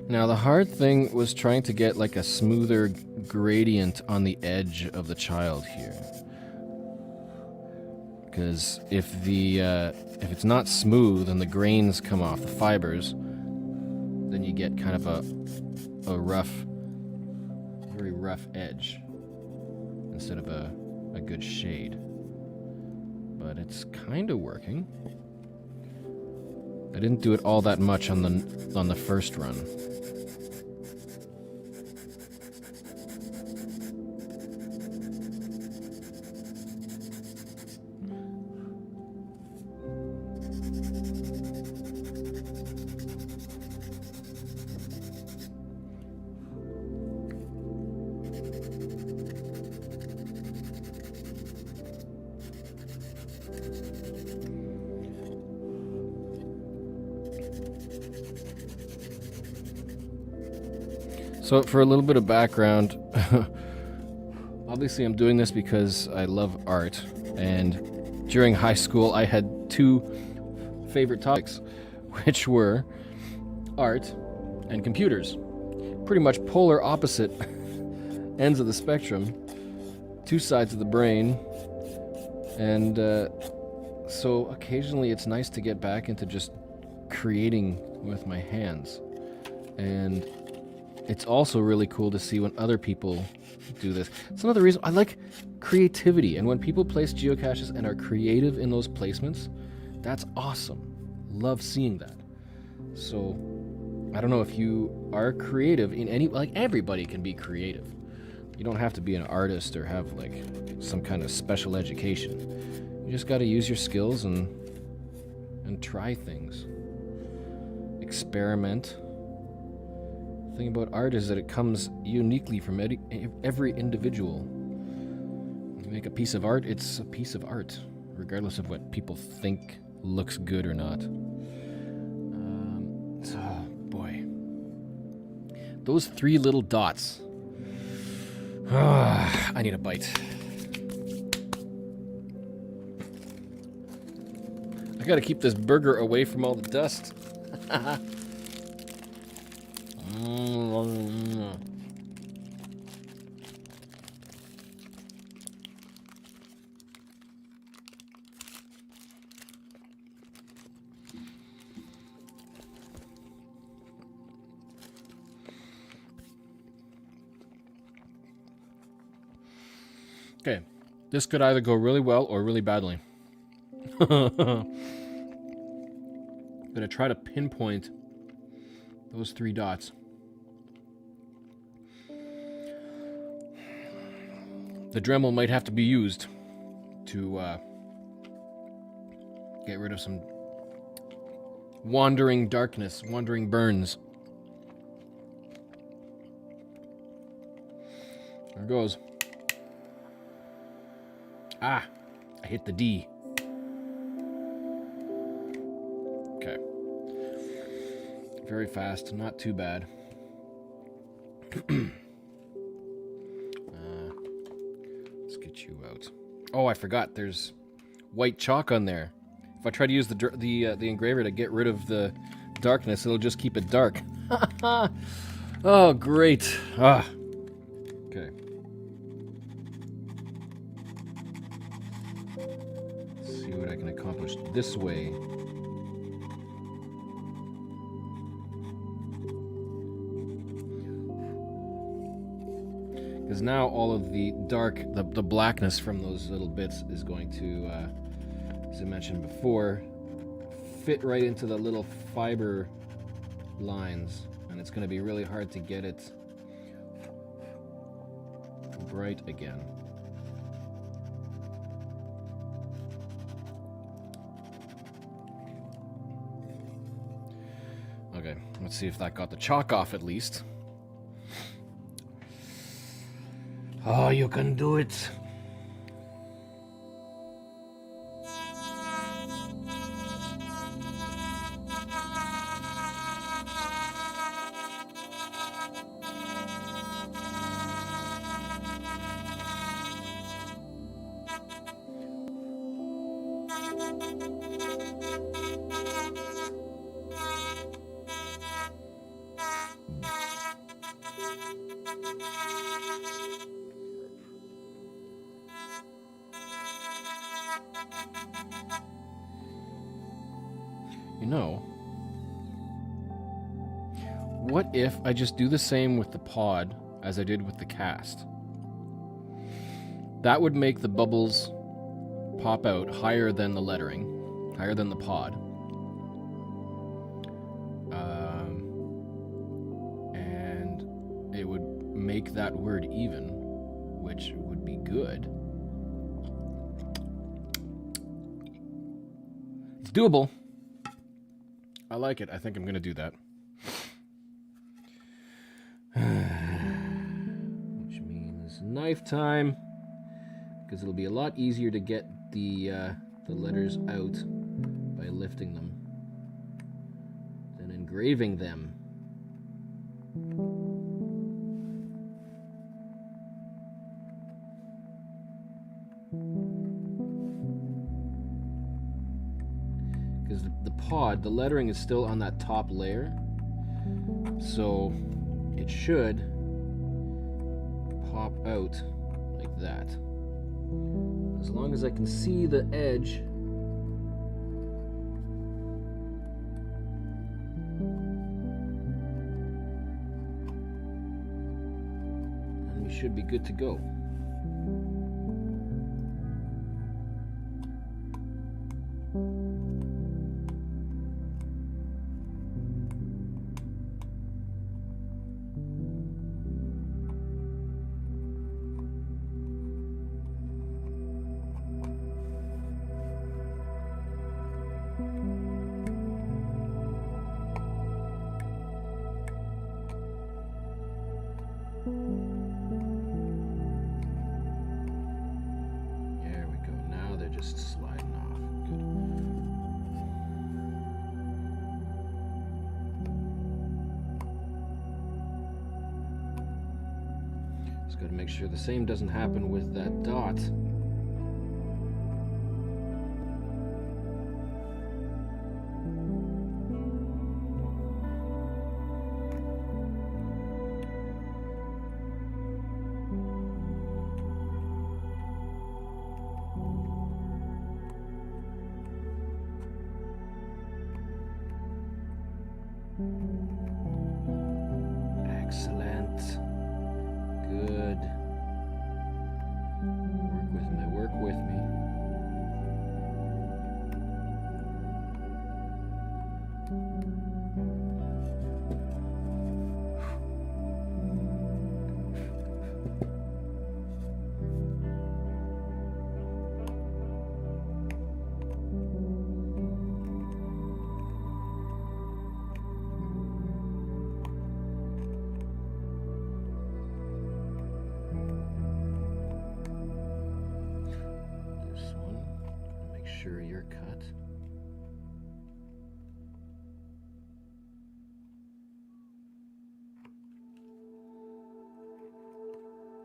Now, the hard thing was trying to get like a smoother gradient on the edge of the child here. Because if it's not smooth and the grains come off, the fibers, then you get kind of a rough, very rough edge instead of a good shade. But it's kind of working. I didn't do it all that much on the first run. So for a little bit of background, obviously I'm doing this because I love art, and during high school I had two favorite topics, which were art and computers. Pretty much polar opposite ends of the spectrum, two sides of the brain, and so occasionally it's nice to get back into just creating with my hands. And it's also really cool to see when other people do this. It's another reason I like creativity, and when people place geocaches and are creative in those placements, that's awesome. Love seeing that. So, I don't know if you are creative in any, like, everybody can be creative. You don't have to be an artist or have like some kind of special education. You just got to use your skills and try things. Experiment. The thing about art is that it comes uniquely from every individual. You make a piece of art, it's a piece of art, regardless of what people think looks good or not. Oh boy. Those three little dots. I need a bite. I gotta keep this burger away from all the dust. Okay, this could either go really well or really badly. I'm gonna try to pinpoint those 3 dots. The Dremel might have to be used to get rid of some wandering darkness, wandering burns. There it goes. Ah, I hit the D. Okay. Very fast, not too bad. Let's get you out. Oh, I forgot. There's white chalk on there. If I try to use the engraver to get rid of the darkness, it'll just keep it dark. Oh, great. Ah. Okay. Let's see what I can accomplish this way. Because now all of the dark, the blackness from those little bits is going to, as I mentioned before, fit right into the little fiber lines, and it's going to be really hard to get it bright again. Okay, let's see if that got the chalk off at least. Oh, you can do it. You know, what if I just do the same with the pod as I did with the cast? That would make the bubbles pop out higher than the lettering, higher than the pod. And it would make that word even, which would be good. It's doable. I like it. I think I'm going to do that. Which means knife time, because it'll be a lot easier to get the letters out by lifting them than engraving them. Because the pod, the lettering is still on that top layer, so it should pop out like that. As long as I can see the edge, and we should be good to go. There we go. Now they're just sliding off. Good. Just got to make sure the same doesn't happen with that dot. Excellent. Good. We're sure you're cut.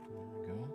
There we go.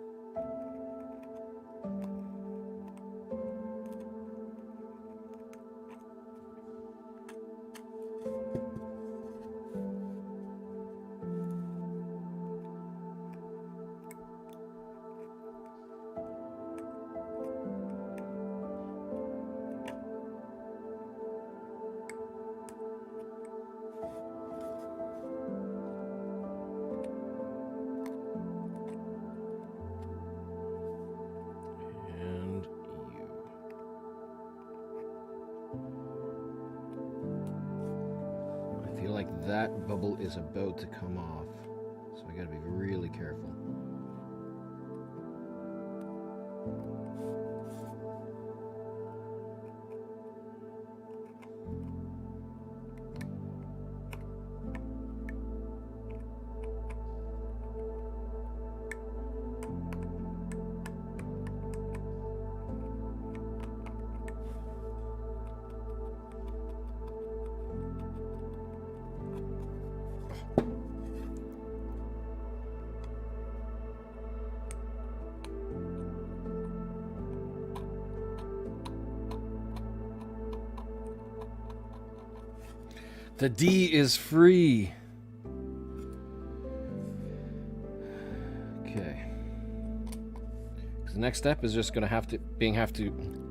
That bubble is about to come off, so I gotta be really careful. The D is free. Okay. So the next step is just going to have to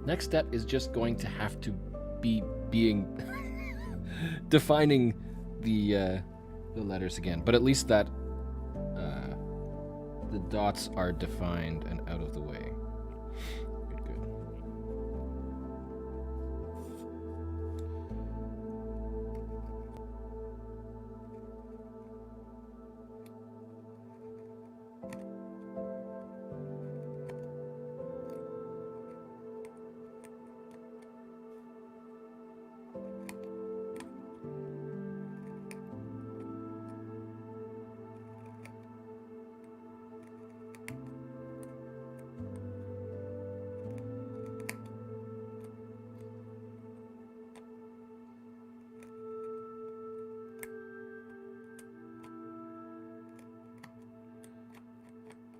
next step is just going to have to be being defining the letters again. But at least that the dots are defined and out of the way. Good.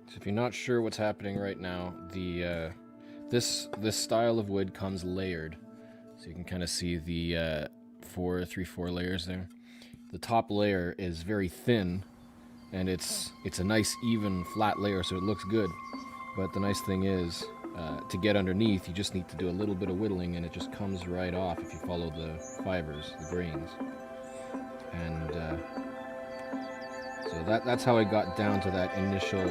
So if you're not sure what's happening right now, the this style of wood comes layered, so you can kind of see the 4 layers there. The top layer is very thin, and it's a nice even flat layer, so it looks good. But the nice thing is, to get underneath, you just need to do a little bit of whittling, and it just comes right off if you follow the fibers, the grains. And so that's how I got down to that initial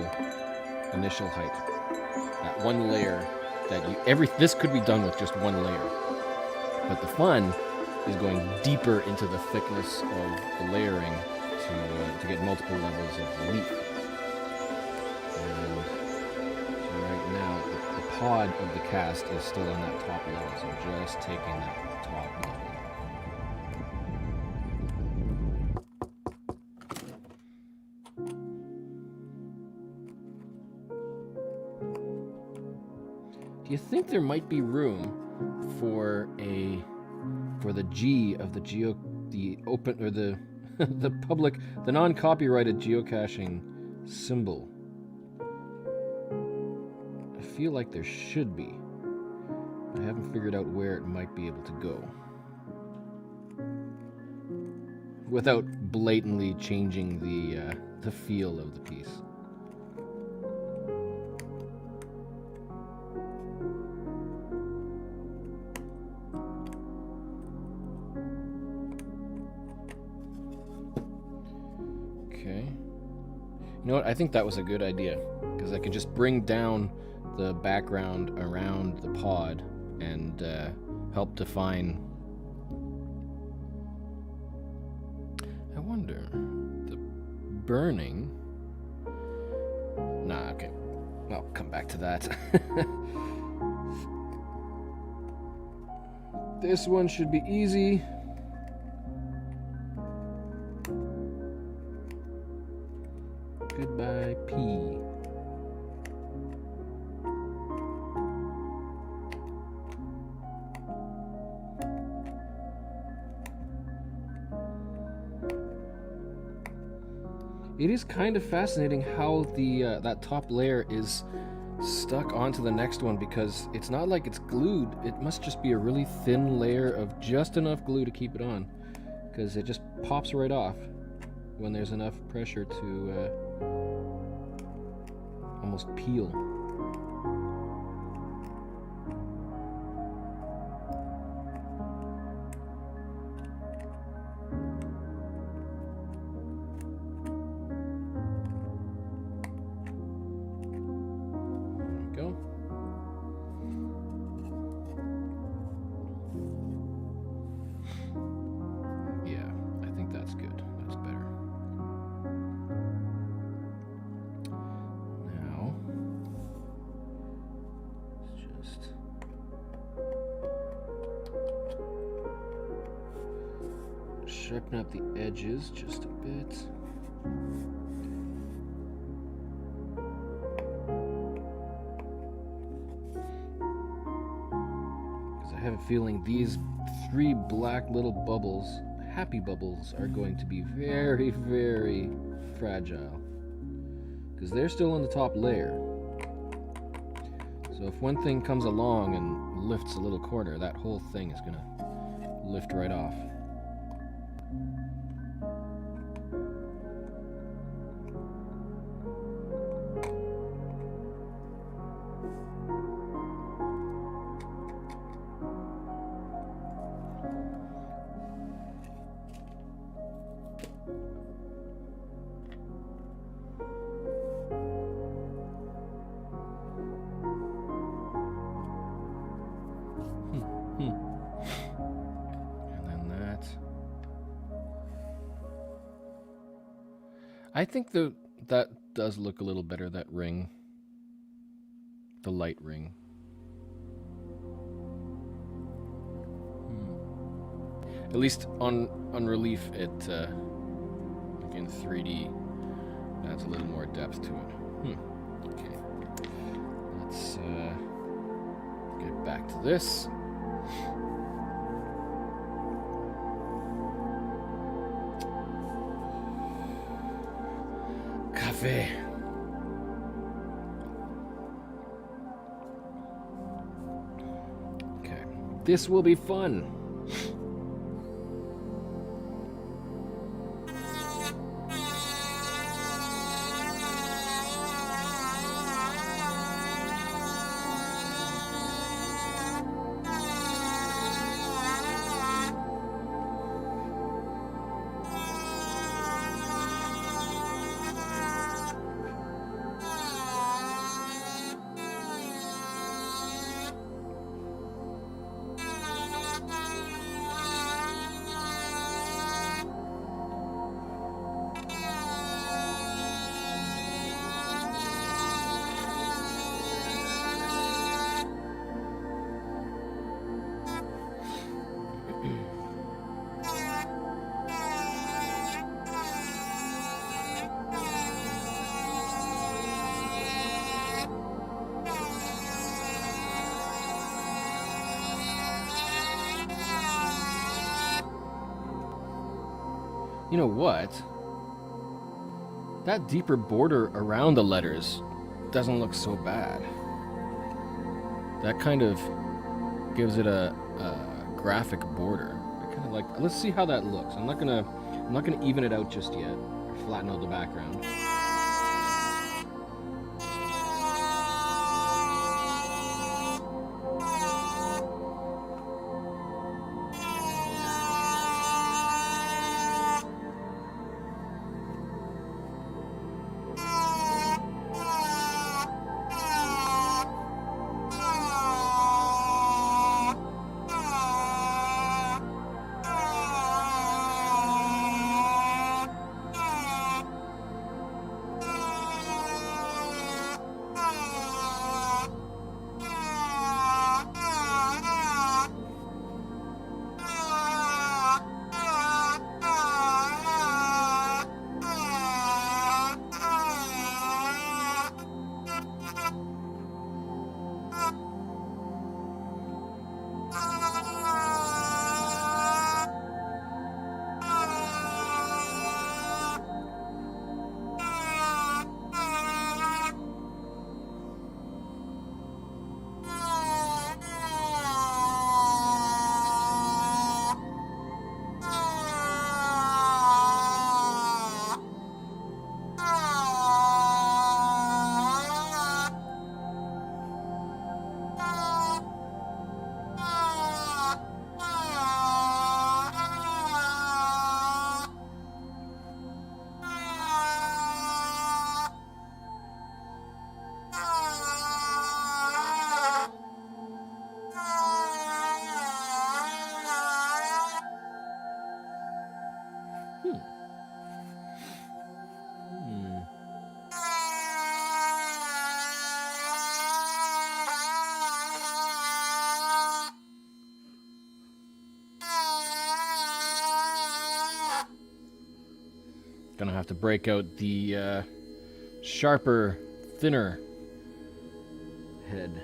height. That one layer that this could be done with just one layer. But the fun is going deeper into the thickness of the layering to get multiple levels of relief. And so right now, the pod of the cast is still on that top level, so I'm just taking that top level. Do you think there might be room for the G of the the public, the non-copyrighted geocaching symbol? I feel like there should be. I haven't figured out where it might be able to go without blatantly changing the feel of the piece. You know what? I think that was a good idea, because I can just bring down the background around the pod and help define. I wonder, the burning. Nah, okay. I'll come back to that. This one should be easy. Goodbye, P. It is kind of fascinating how the that top layer is stuck onto the next one, because it's not like it's glued. It must just be a really thin layer of just enough glue to keep it on, because it just pops right off when there's enough pressure to almost peel. Sharpen up the edges just a bit. Because I have a feeling these 3 black little bubbles, happy bubbles, are going to be very, very fragile. Because they're still on the top layer. So if one thing comes along and lifts a little corner, that whole thing is going to lift right off. I think that does look a little better, that ring. The light ring. At least on relief, it like in 3D adds a little more depth to it. Okay. Let's get back to this. Cafe. Okay, this will be fun. You know what? That deeper border around the letters doesn't look so bad. That kind of gives it a graphic border. I kind of like. Let's see how that looks. I'm not gonna even it out just yet, or flatten out the background. Gonna have to break out the sharper, thinner head.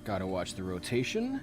Gotta watch the rotation.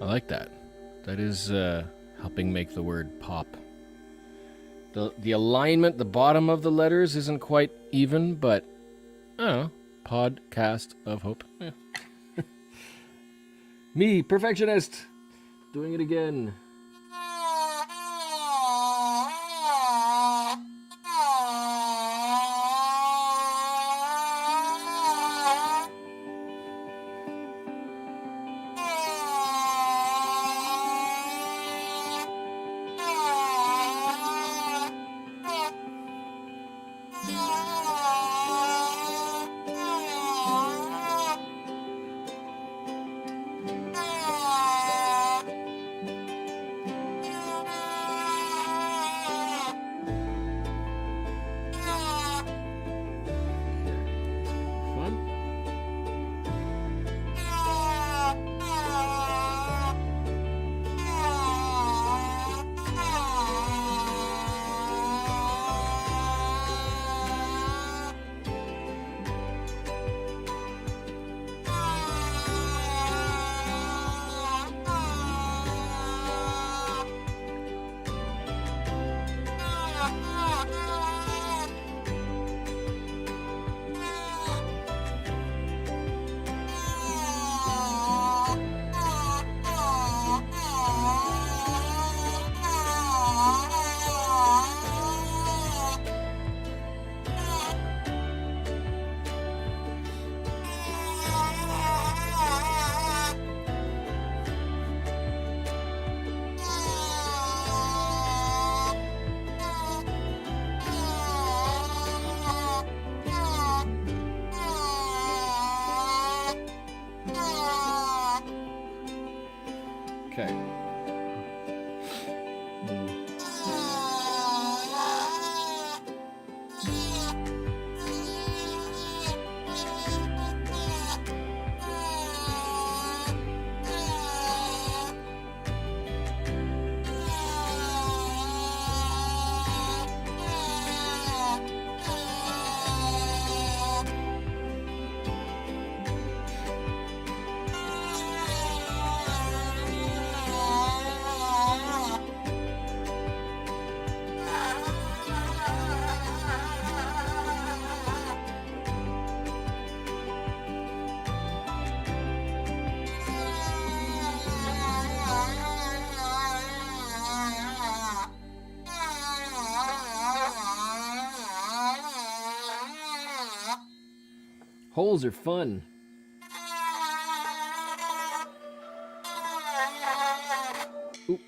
I like that. That is helping make the word pop. The alignment, the bottom of the letters isn't quite even, but I don't know. Podcast of hope. Yeah. Me, perfectionist, doing it again. Okay. Holes are fun. Oop.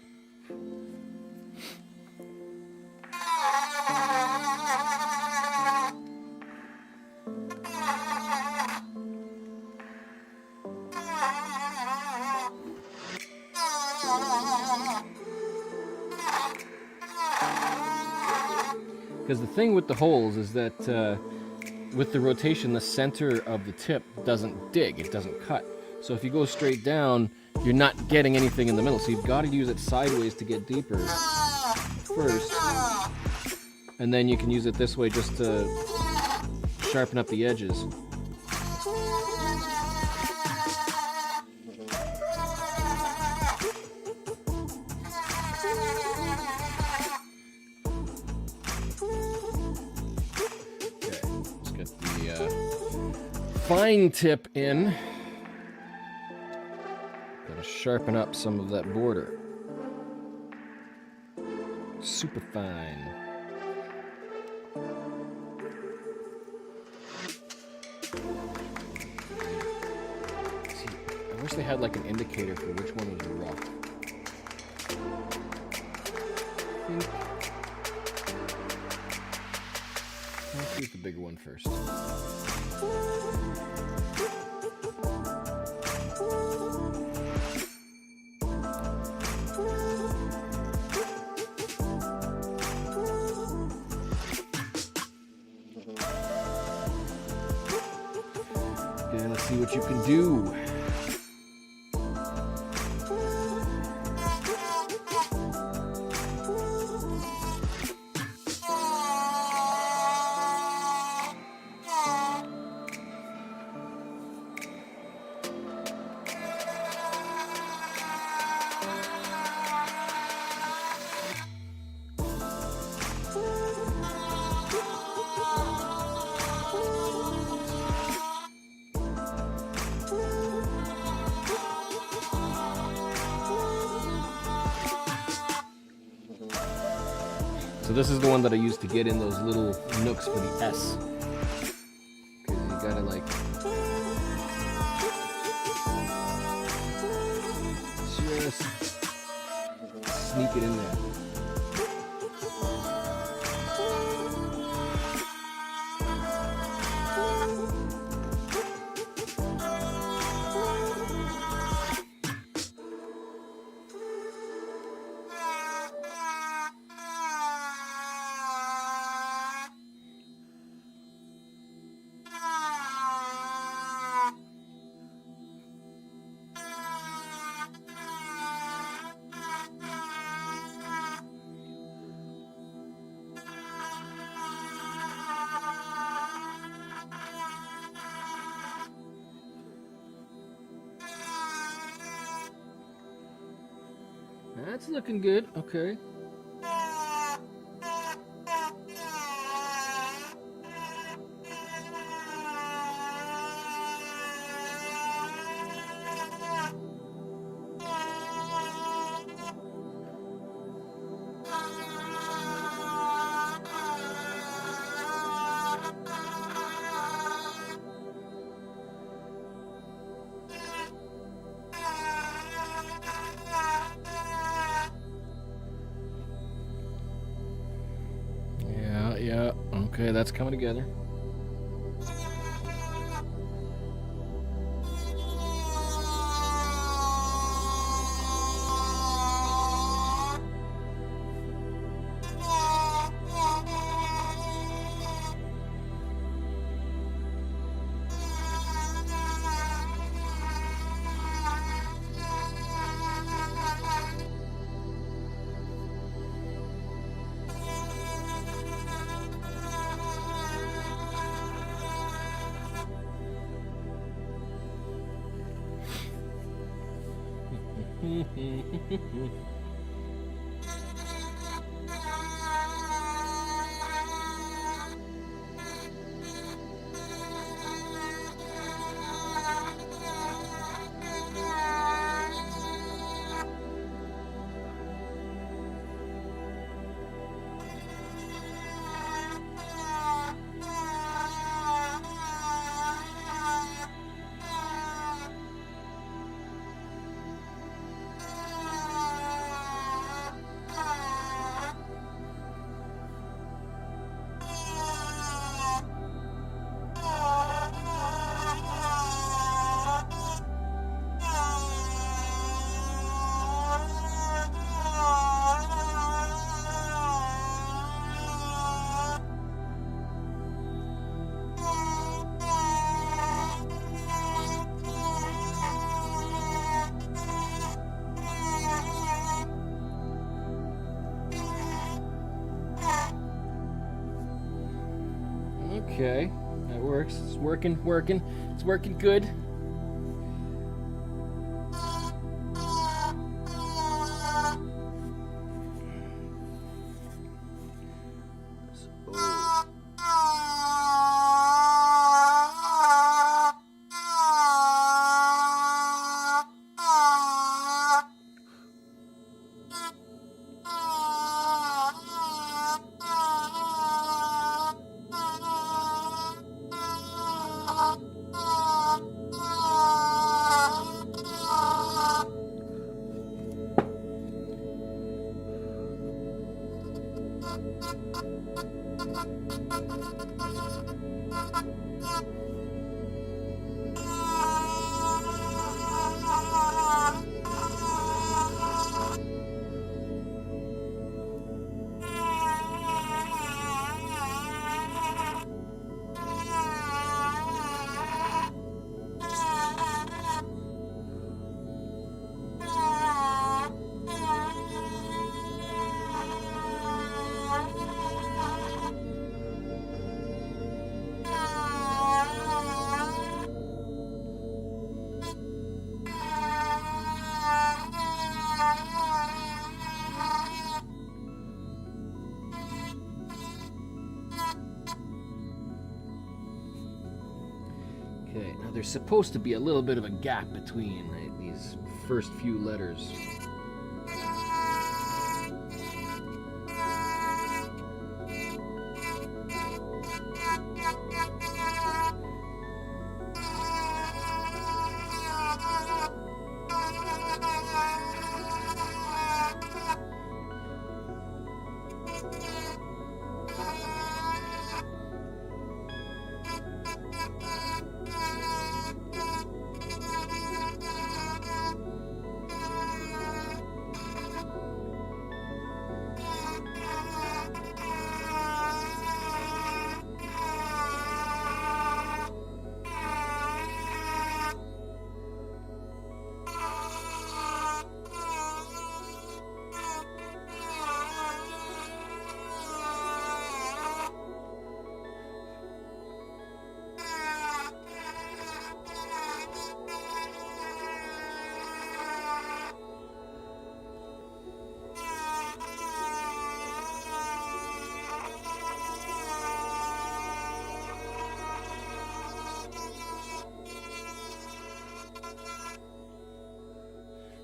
Because the thing with the holes is that with the rotation, the center of the tip doesn't dig, it doesn't cut. So if you go straight down, you're not getting anything in the middle. So you've got to use it sideways to get deeper first. And then you can use it this way just to sharpen up the edges. Fine tip in. Gotta sharpen up some of that border. Super fine. See, I wish they had like an indicator for which one was rough. Let's use the bigger one first. Okay, let's see what you can do. So this is the one that I used to get in those little nooks for the S. Because you gotta like just sneak it in there. That's looking good. Okay. Yeah, okay, that's coming together. Okay, that works. It's working. It's working good. Okay, now there's supposed to be a little bit of a gap between these first few letters.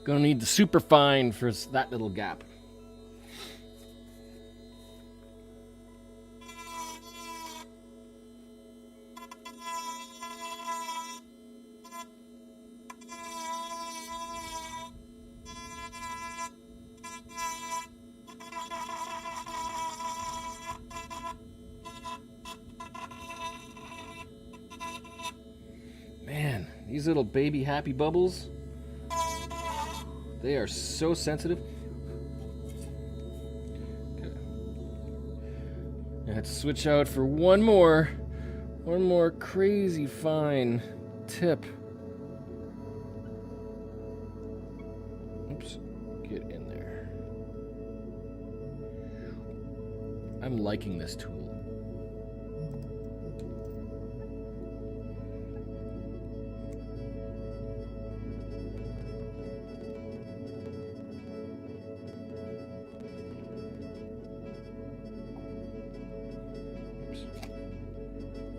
Gonna need the super fine for that little gap. Man, these little baby happy bubbles, they are so sensitive. Okay. I had to switch out for one more crazy fine tip. Oops, get in there. I'm liking this tool.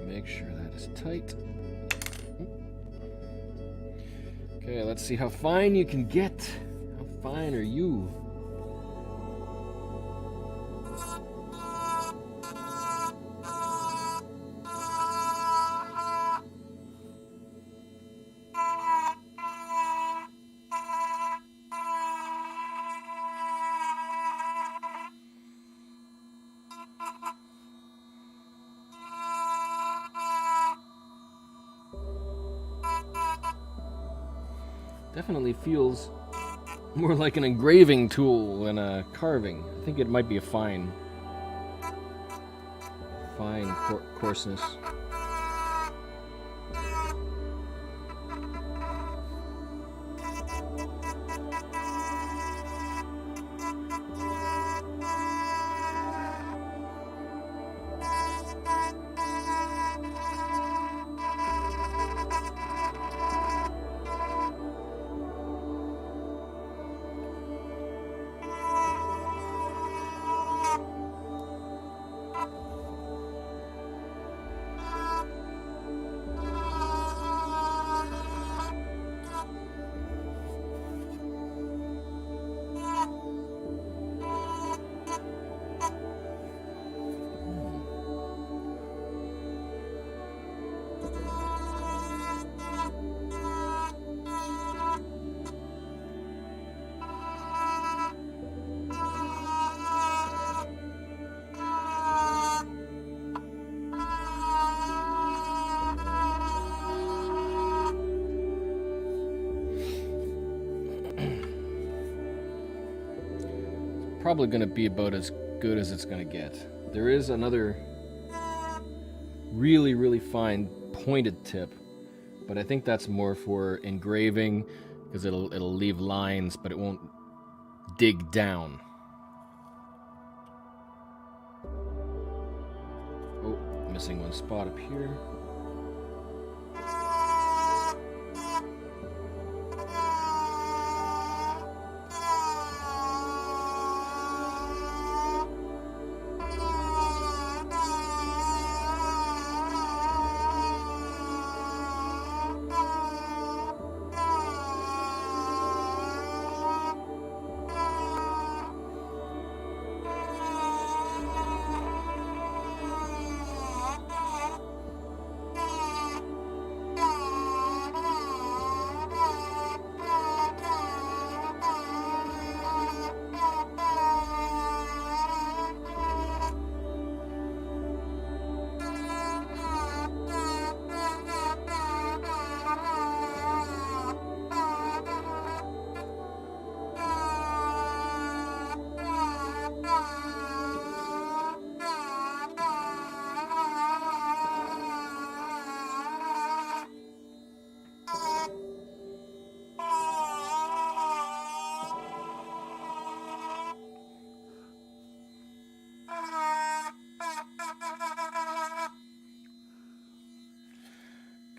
Make sure that is tight. Okay, let's see how fine you can get. How fine are you? Definitely feels more like an engraving tool than a carving. I think it might be a fine coarseness. probably going to be about as good as it's going to get. There is another really, really fine pointed tip, but I think that's more for engraving because it'll leave lines, but it won't dig down. Oh, missing one spot up here.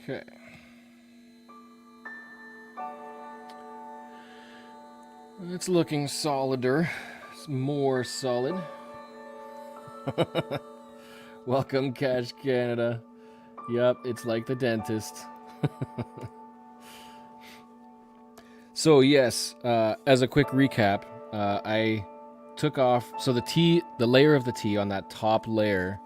Okay. It's looking solider. It's more solid. Welcome, Cash Canada. Yup, it's like the dentist. So yes, as a quick recap, I took off. So the layer of the tea on that top layer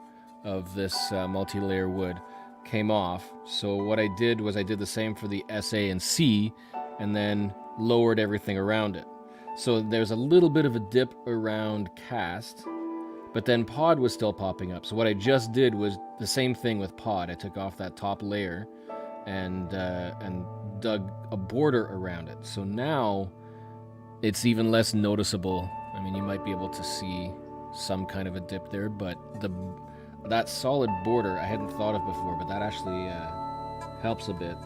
of this multi-layer wood came off. So what I did was I did the same for the S, A, and C, and then lowered everything around it. So there's a little bit of a dip around cast, but then pod was still popping up. So what I just did was the same thing with pod. I took off that top layer and dug a border around it. So now it's even less noticeable. I mean, you might be able to see some kind of a dip there, but that solid border I hadn't thought of before, but that actually helps a bit.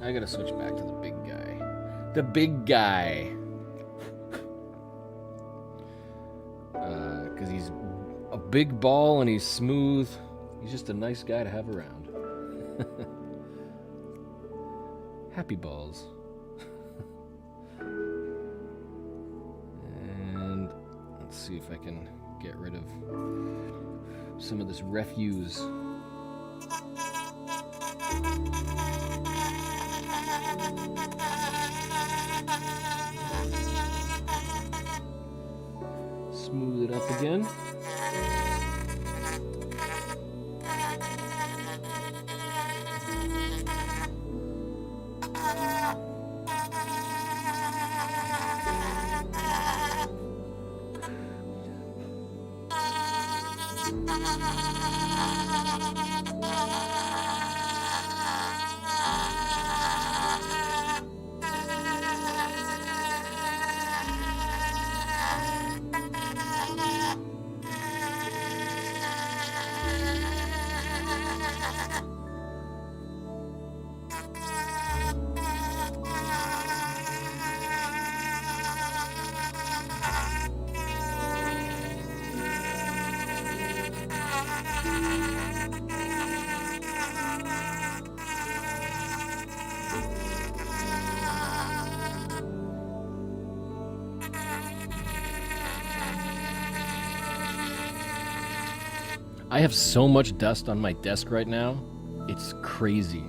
I gotta switch back to the big guy. The big guy. Because he's a big ball and he's smooth. He's just a nice guy to have around. Happy balls. And let's see if I can get rid of some of this refuse. Smooth it up again. I have so much dust on my desk right now. It's crazy.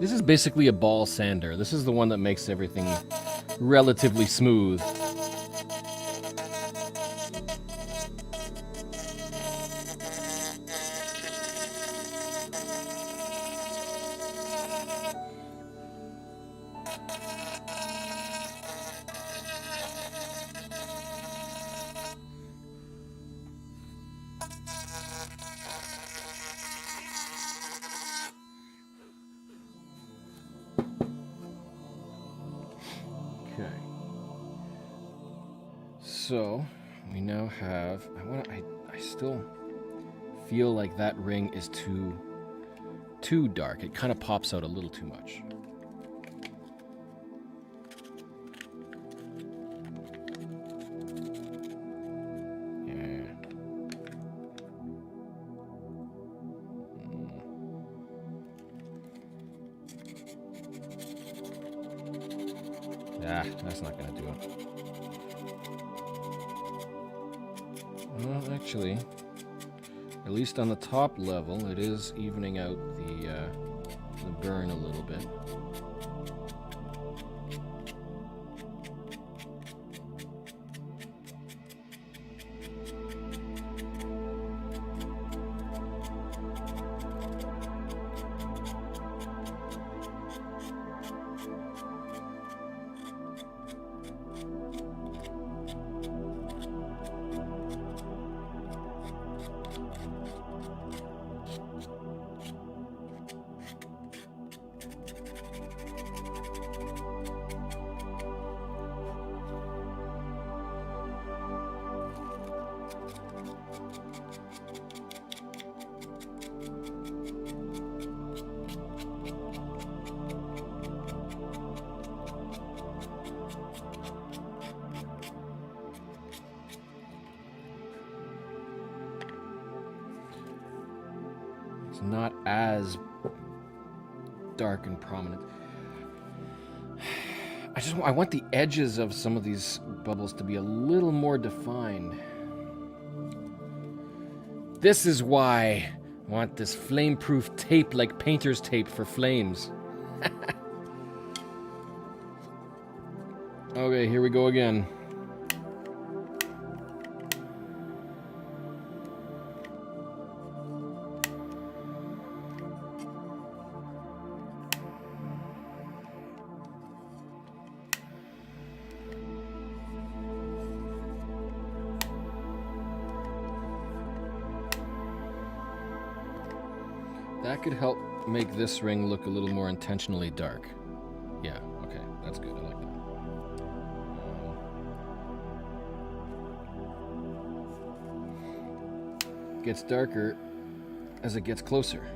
This is basically a ball sander. This is the one that makes everything relatively smooth. Okay. So we now have. I still feel like that ring is too dark. It kind of pops out a little too much. That's not going to do it. Well, actually, at least on the top level, it is evening out the burn a little bit. It's not as dark and prominent. I want the edges of some of these bubbles to be a little more defined. This is why I want this flame-proof tape like painter's tape for flames. Okay, here we go again. That could help make this ring look a little more intentionally dark. Yeah, okay, that's good. I like that. Gets darker as it gets closer.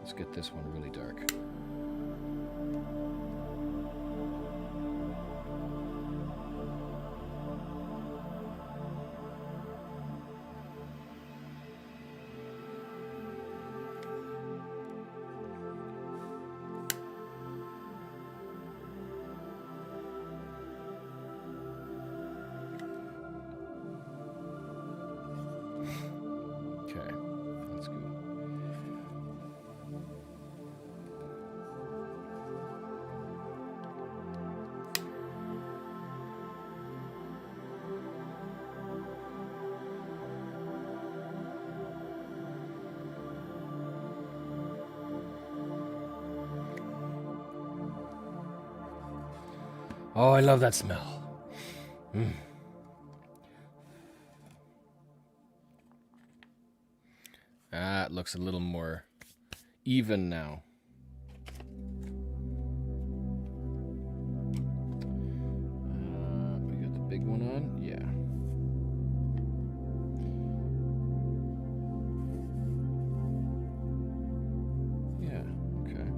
Let's get this one really dark. Okay, that's good. Oh, I love that smell. It looks a little more even now. We got the big one on? Yeah. Yeah, okay.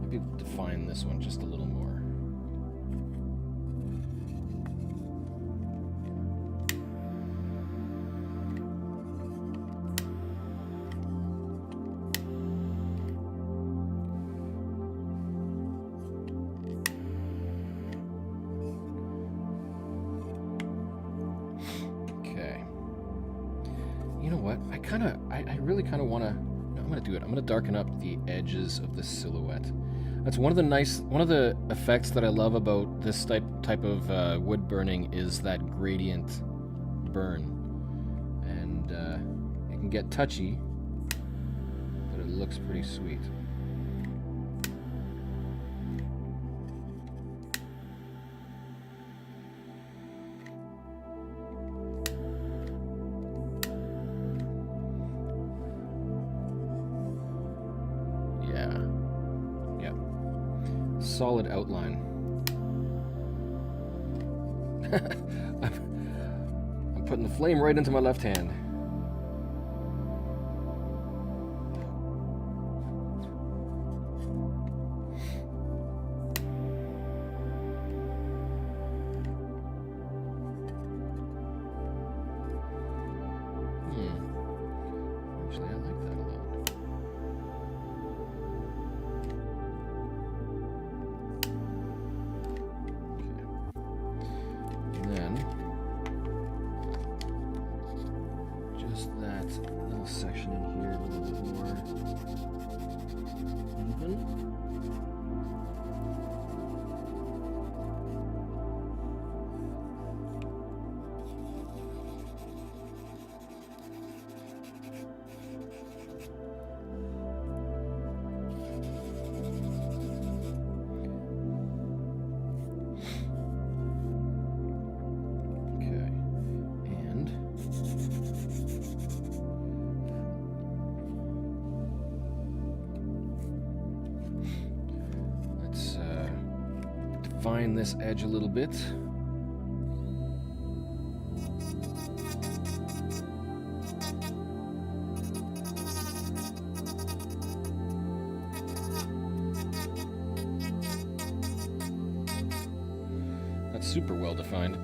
Maybe define this one just a little more. I really kind of want to. No, I'm going to do it. I'm going to darken up the edges of the silhouette. That's one of the effects that I love about this type of wood burning is that gradient burn, and it can get touchy, but it looks pretty sweet. Solid outline. I'm putting the flame right into my left hand. Actually, I like that a lot. Section in here a little bit more even. Define this edge a little bit. That's super well defined.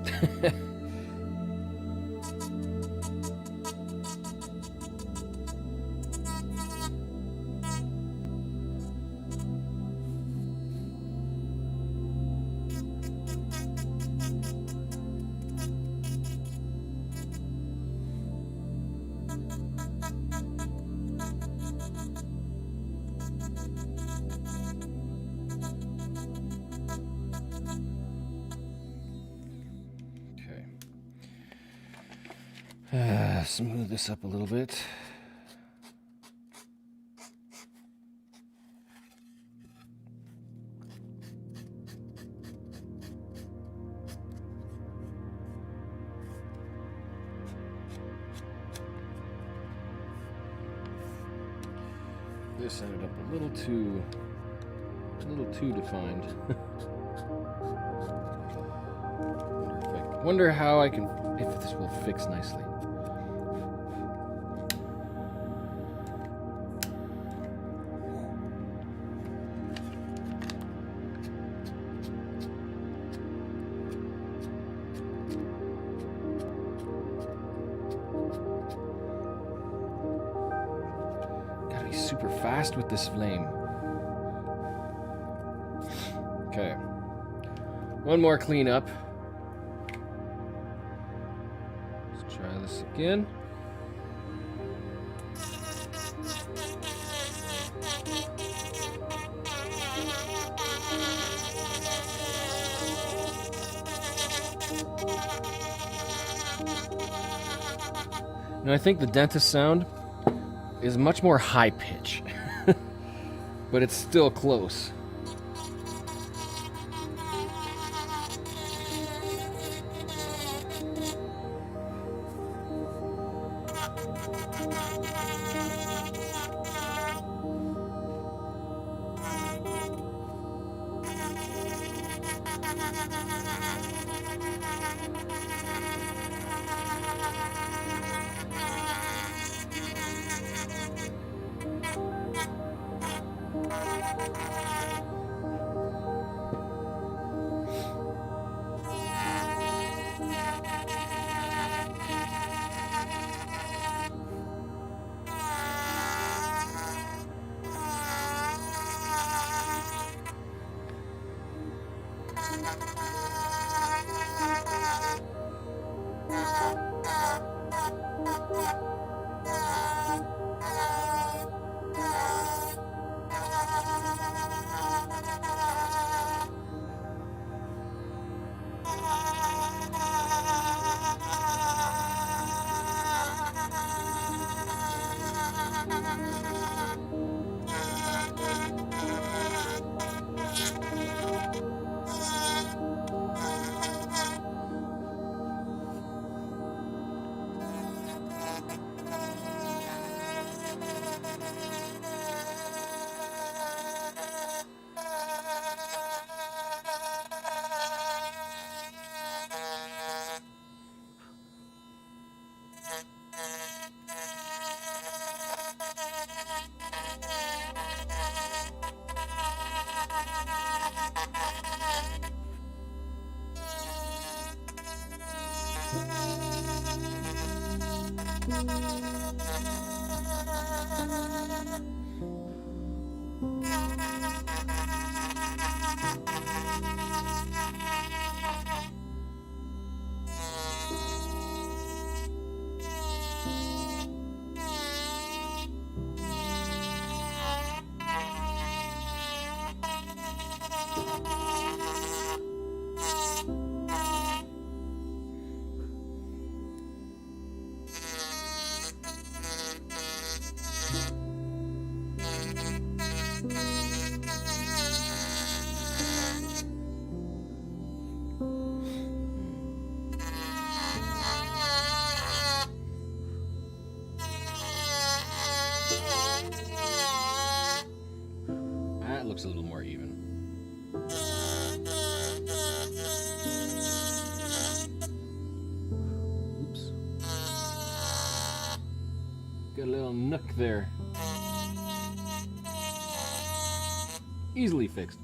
Smooth this up a little bit. This ended up a little too defined. Wonder how I can, if this will fix nicely. Super fast with this flame. Okay. One more cleanup. Let's try this again. Now I think the dentist sound is much more high pitch, but it's still close. That looks a little more even. Oops. Got a little nook there. Easily fixed.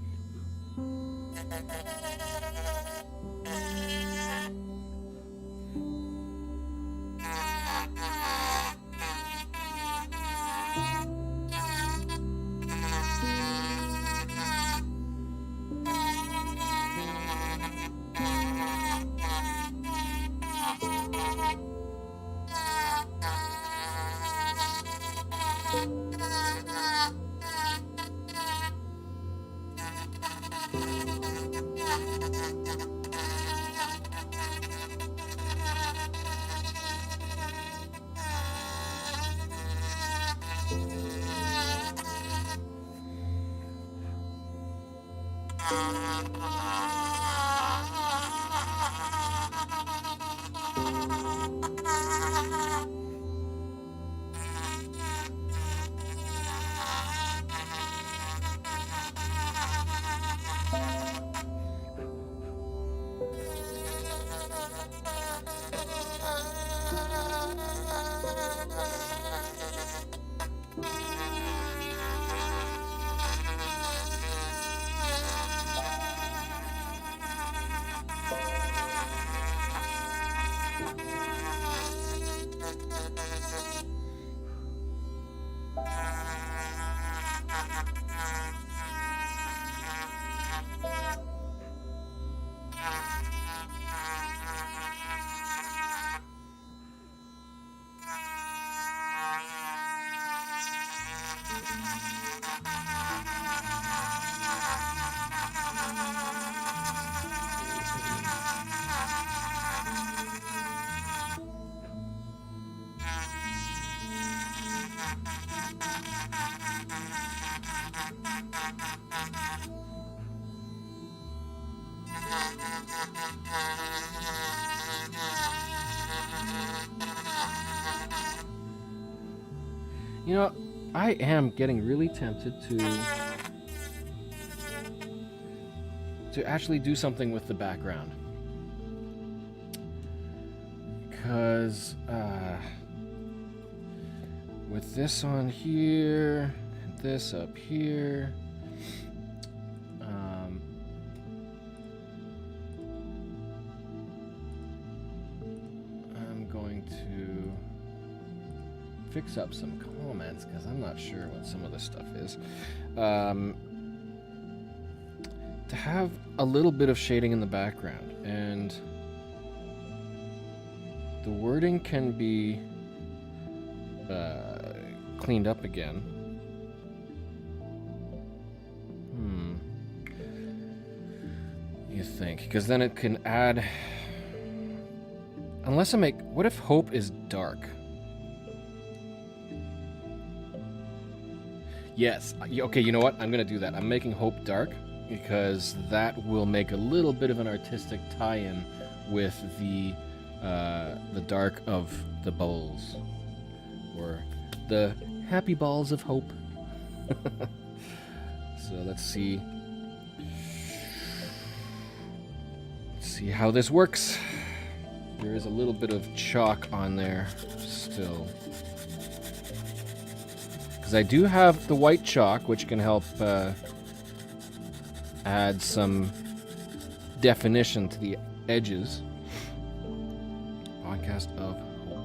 You know, I am getting really tempted to actually do something with the background. Because with this on here, and this up here, I'm going to fix up some comments because I'm not sure what some of this stuff is. To have a little bit of shading in the background, and the wording can be cleaned up again. You think? Because then it can add... Unless I make... What if hope is dark? Yes. Okay, you know what? I'm going to do that. I'm making hope dark because that will make a little bit of an artistic tie-in with the dark of the bowls. Or the happy balls of hope. So let's see. Let's see how this works. There is a little bit of chalk on there still. Because I do have the white chalk, which can help add some definition to the edges. Forecast of Hope.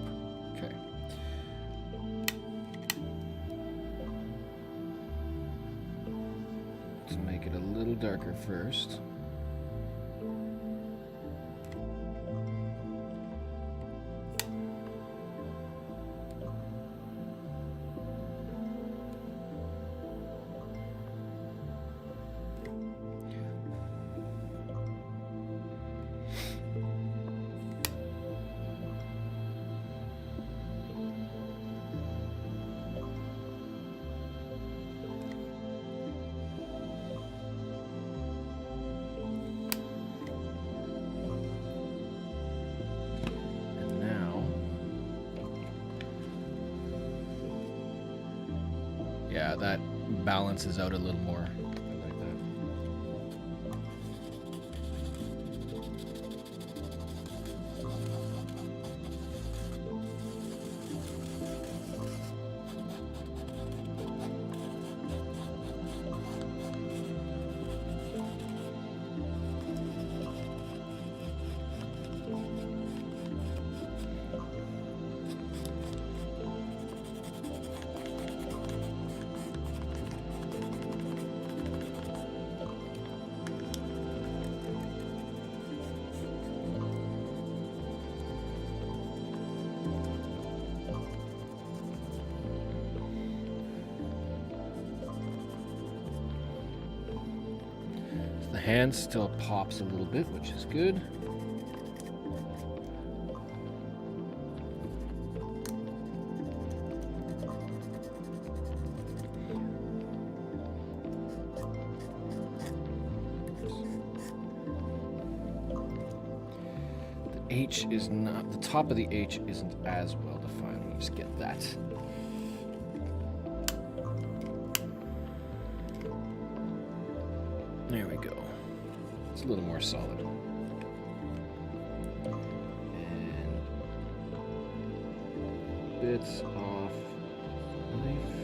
Okay. Let's make it a little darker first. Yeah, that balances out a little more. I like that. The hand still pops a little bit, which is good. The H is not, the top of the H isn't as well defined. Let me just get that. There we go. It's a little more solid. And bits off knife.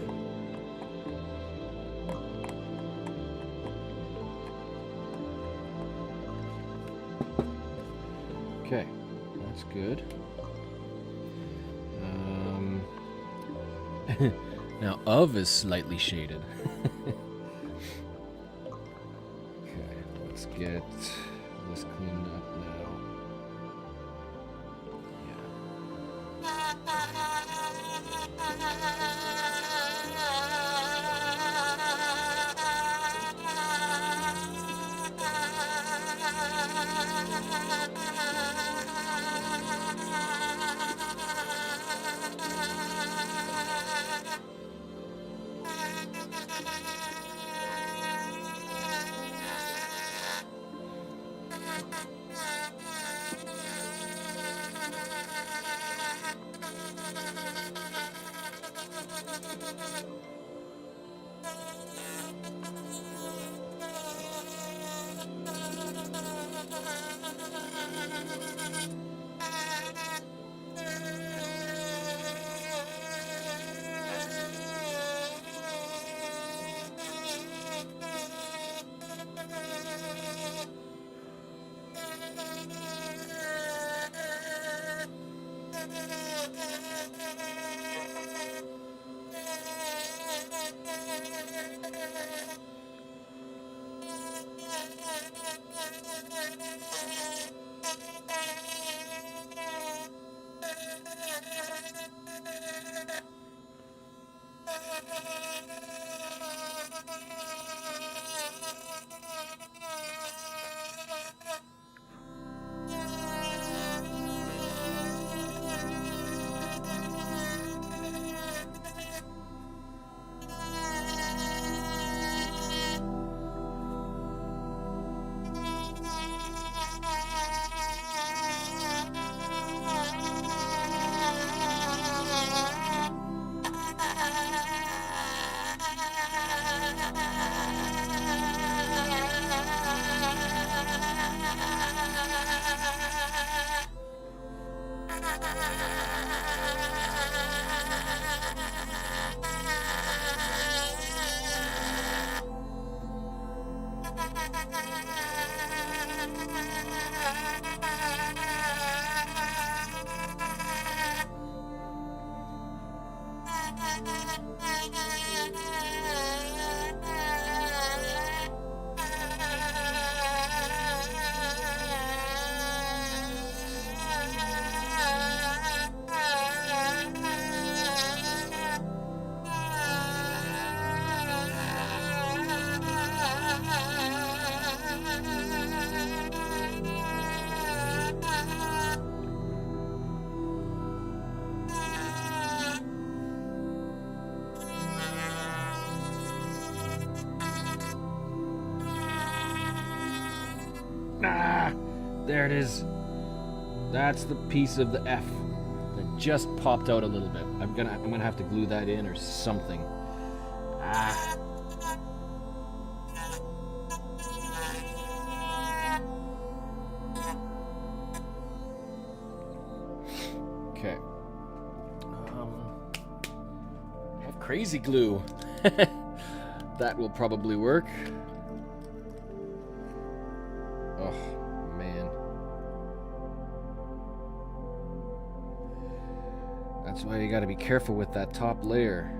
Okay, that's good. Now of is slightly shaded. Let's get this cleaned up now. Ah, there it is. That's the piece of the F that just popped out a little bit. I'm gonna have to glue that in or something. Ah. Okay. I have crazy glue. That will probably work. Oh, man. That's why you gotta be careful with that top layer.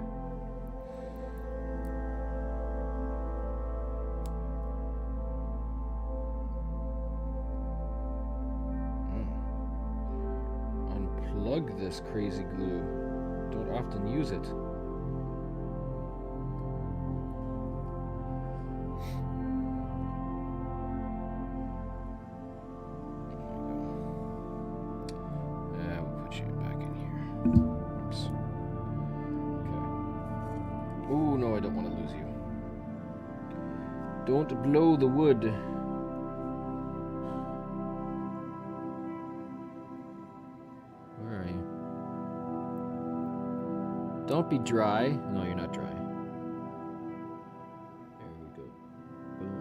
Unplug this crazy glue. Don't often use it. Oh, no, I don't want to lose you. Don't blow the wood. Where are you? Don't be dry. No, you're not dry. There we go. Boom.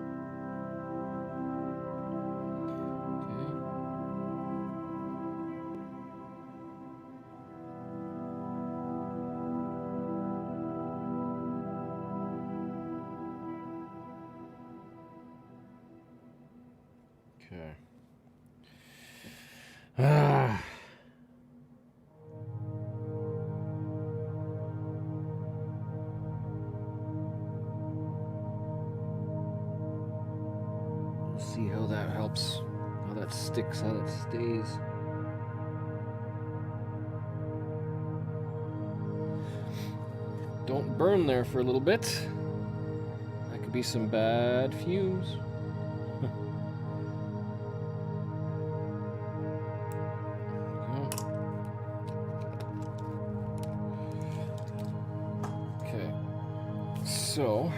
Okay. Ah. We'll see how that helps, how that sticks, how that stays. Don't burn there for a little bit. That could be some bad fumes. So,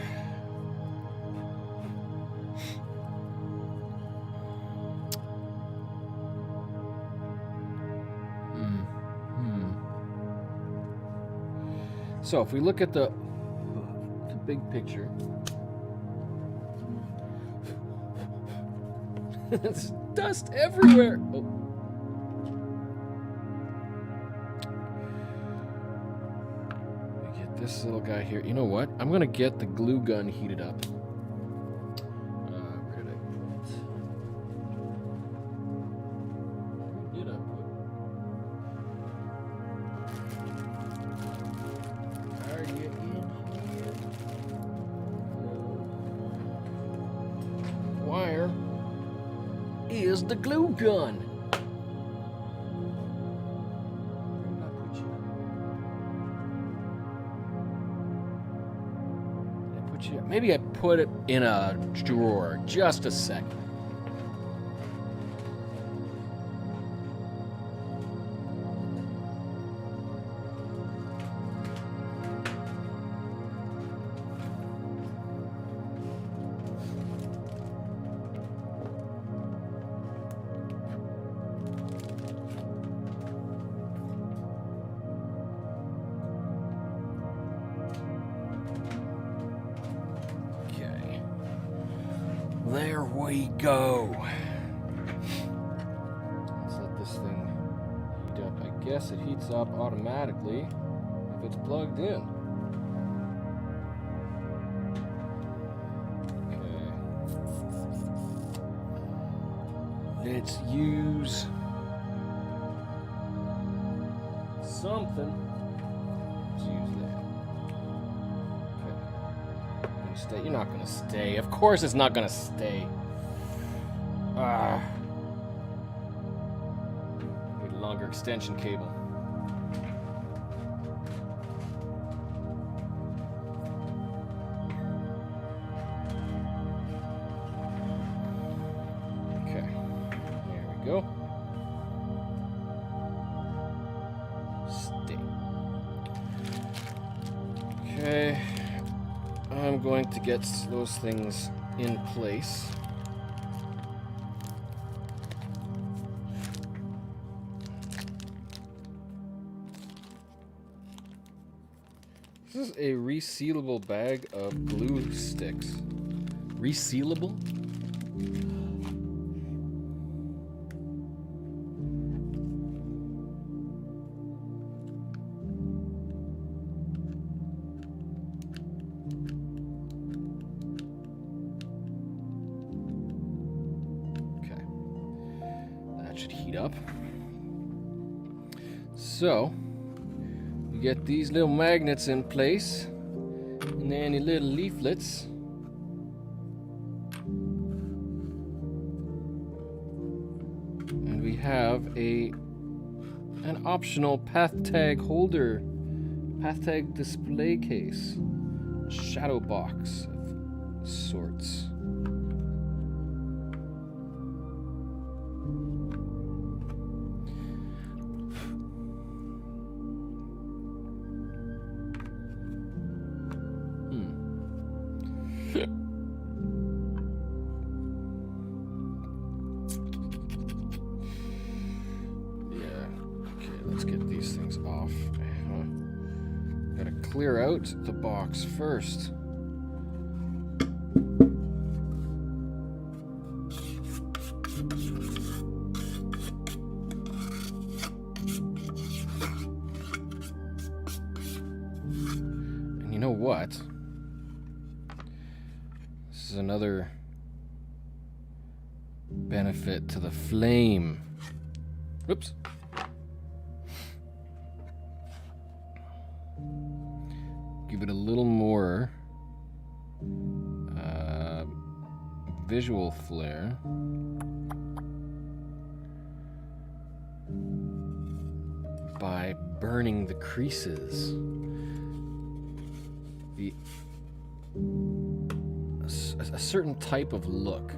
so if we look at the big picture, there's dust everywhere. Oh. This little guy here. You know what? I'm gonna get the glue gun heated up. Where did I put it? Where did I put it? Are you in here? Wire is the glue gun. Maybe I put it in a drawer. Just a second. There we go. Let's let this thing heat up. I guess it heats up automatically if it's plugged in. Okay. Let's use something. Let's use that. gonna stay. You're not gonna stay. Of course it's not gonna stay. Need a longer extension cable. Okay. There we go. Stay. Okay. I'm going to get those things in place. This is a resealable bag of glue sticks. Resealable? Okay. That should heat up. So, you get these little magnets in place, and then your little leaflets. And we have an optional path tag holder, path tag display case, shadow box of sorts. Let's get these things off. Gotta clear out the box first. And you know what? This is another benefit to the flame. Whoops. Give it a little more visual flair. By burning the creases. A certain type of look.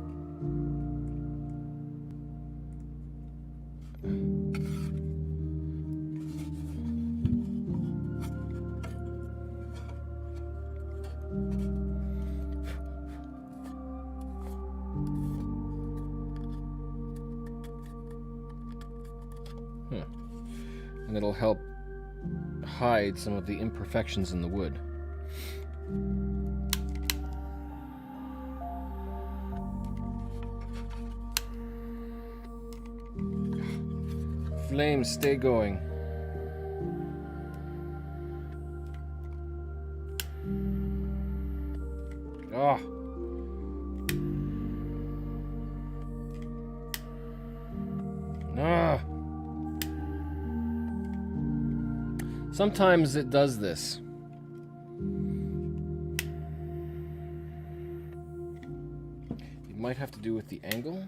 And it'll help hide some of the imperfections in the wood. Flames, stay going. Ah. Ah. Sometimes it does this. It might have to do with the angle.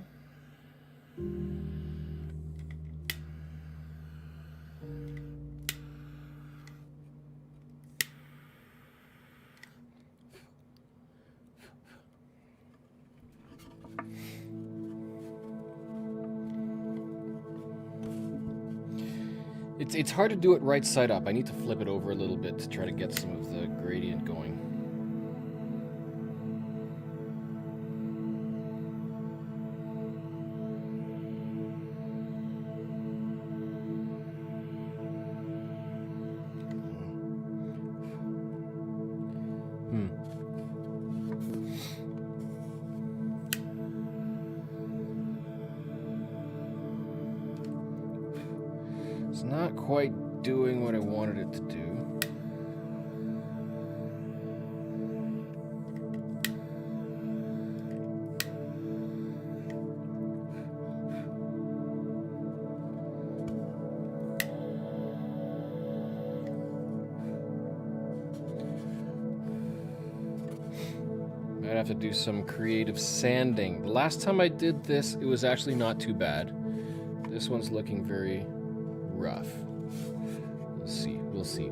It's hard to do it right side up. I need to flip it over a little bit to try to get some of the gradient going. It's not quite doing what I wanted it to do. I'd have to do some creative sanding. The last time I did this, it was actually not too bad. This one's looking very rough. We'll see. We'll see.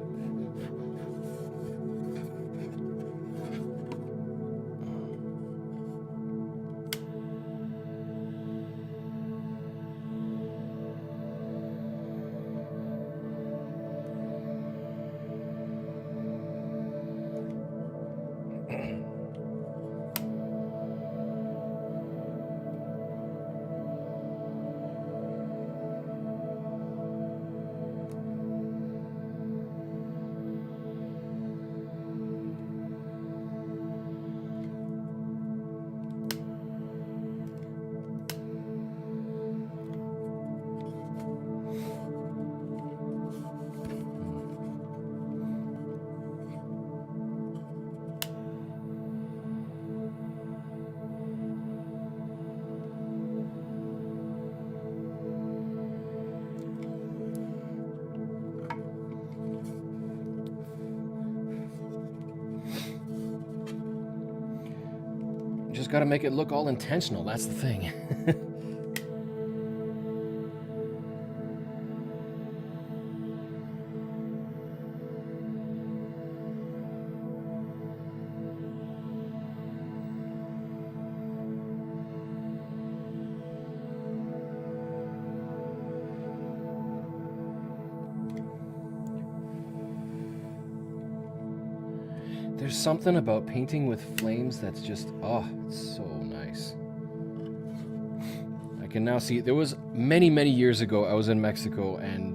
Just got to make it look all intentional. That's the thing. There's something about painting with flames that's just, oh, it's so nice. I can now see, there was many, many years ago, I was in Mexico, and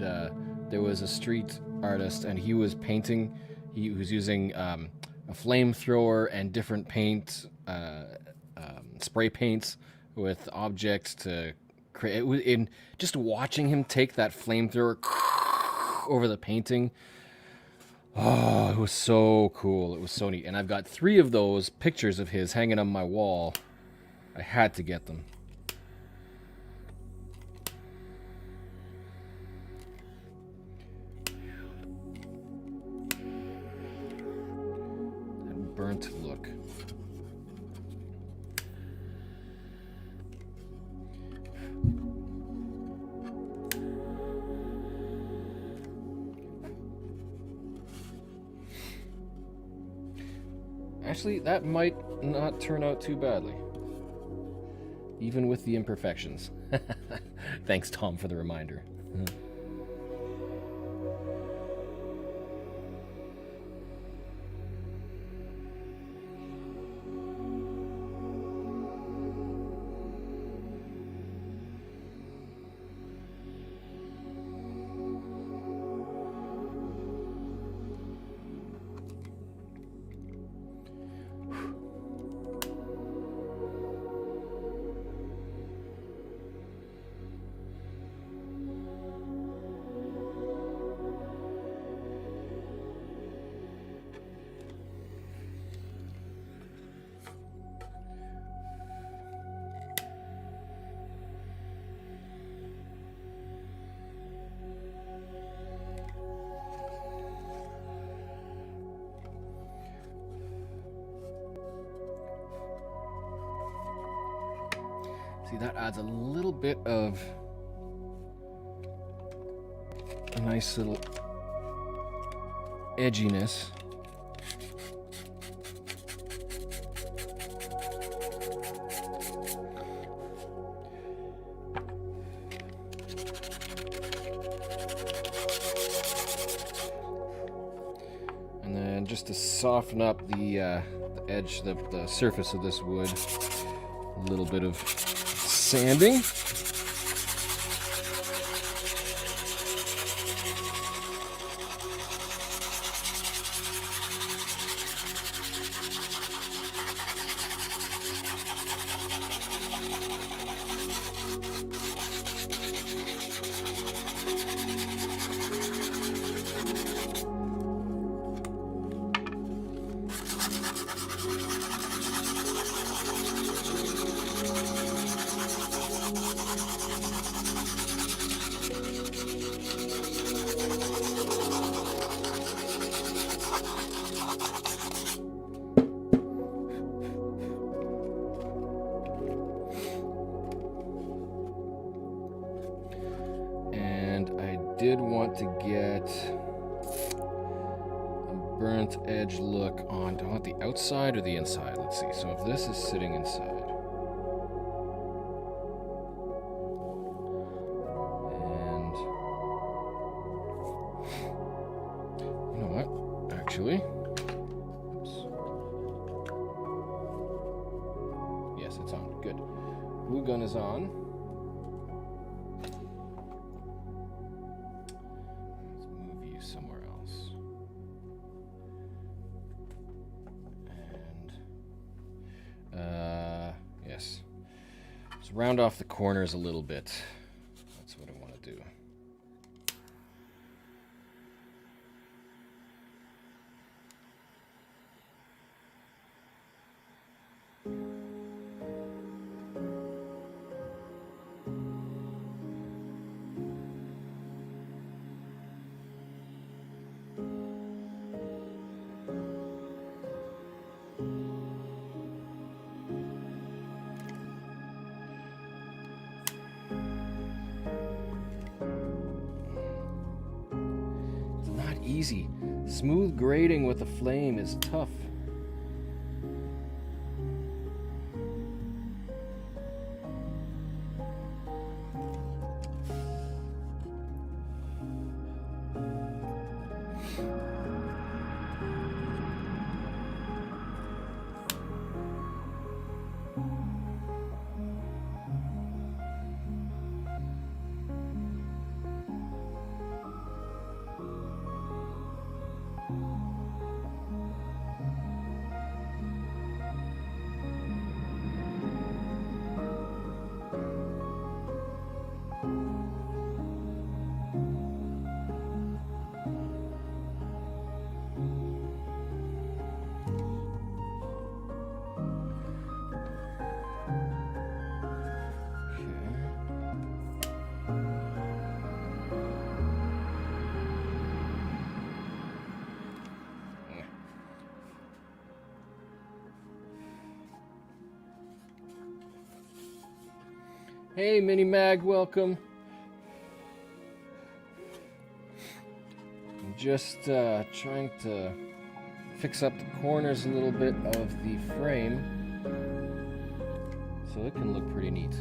there was a street artist, and he was painting, he was using a flamethrower and different paint, spray paints with objects to create, in just watching him take that flamethrower over the painting. Oh, it was so cool. It was so neat. And I've got 3 of those pictures of his hanging on my wall. I had to get them. That burnt look. Actually, that might not turn out too badly, even with the imperfections. Thanks, Tom, for the reminder. See, that adds a little bit of a nice little edginess. And then just to soften up the edge, the surface of this wood, a little bit of sanding. did want to get a burnt edge look on, do I want the outside or the inside? Let's see. So if this is sitting inside, and you know what? Actually, oops. Yes, it's on. Good. Glue gun is on. Let's move you somewhere else. And yes. Just round off the corners a little bit. That's what I want to do. Easy. Smooth grading with a flame is tough. Hey, Mini Mag, welcome. I'm just trying to fix up the corners a little bit of the frame so it can look pretty neat.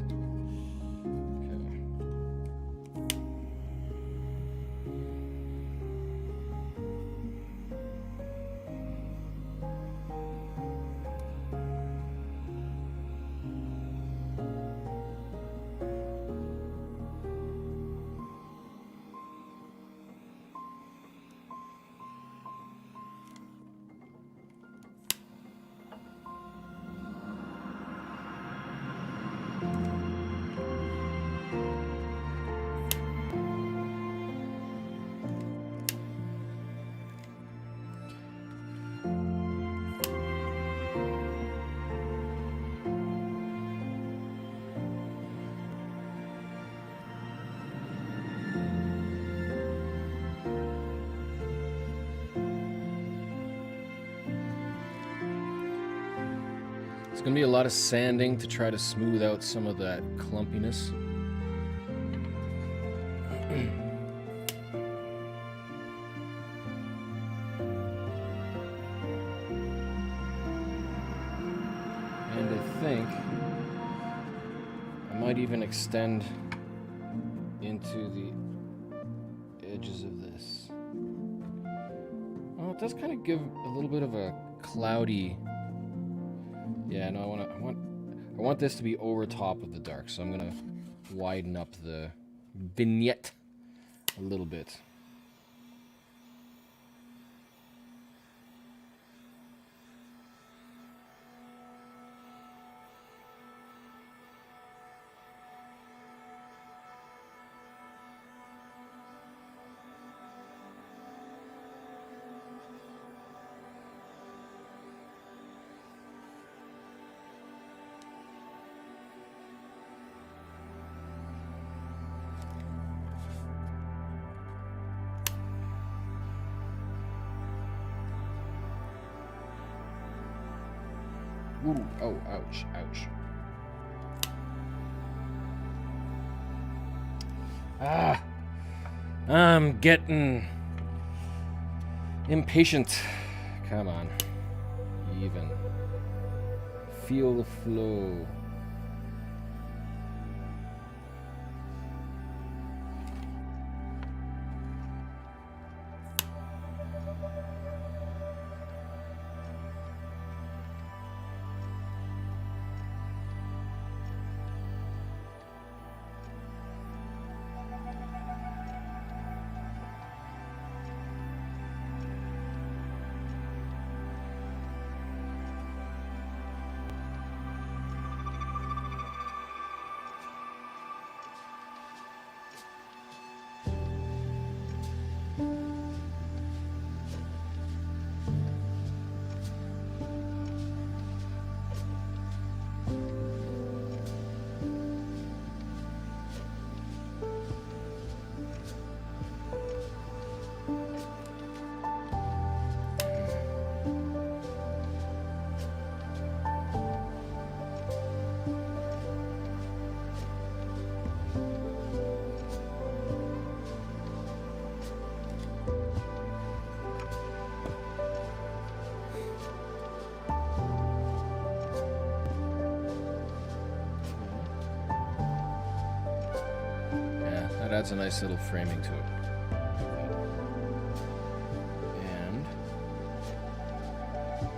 It's going to be a lot of sanding to try to smooth out some of that clumpiness. And I think I might even extend into the edges of this. Oh, it does kind of give a little bit of a cloudy. Yeah, no, I want this to be over top of the dark, so I'm gonna widen up the vignette a little bit. Ooh, oh, ouch, ouch. Ah! I'm getting impatient. Come on. Even. Feel the flow. That adds a nice little framing to it. And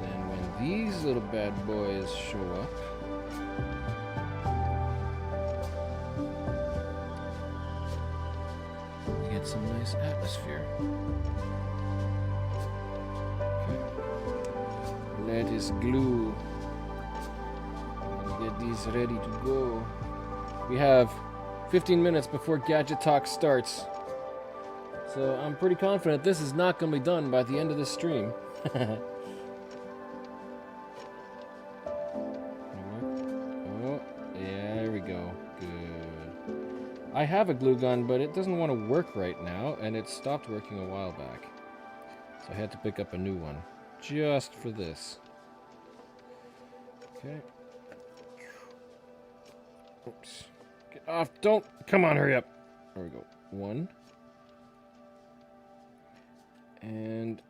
then when these little bad boys show up, we get some nice atmosphere. Okay. Let us glue and get these ready to go. We have 15 minutes before Gadget Talk starts. So I'm pretty confident this is not going to be done by the end of this stream. Oh, there we go. Good. I have a glue gun, but it doesn't want to work right now, and it stopped working a while back. So I had to pick up a new one, just for this. Okay. Oops. Get off, don't, come on, hurry up. There we go. 1. And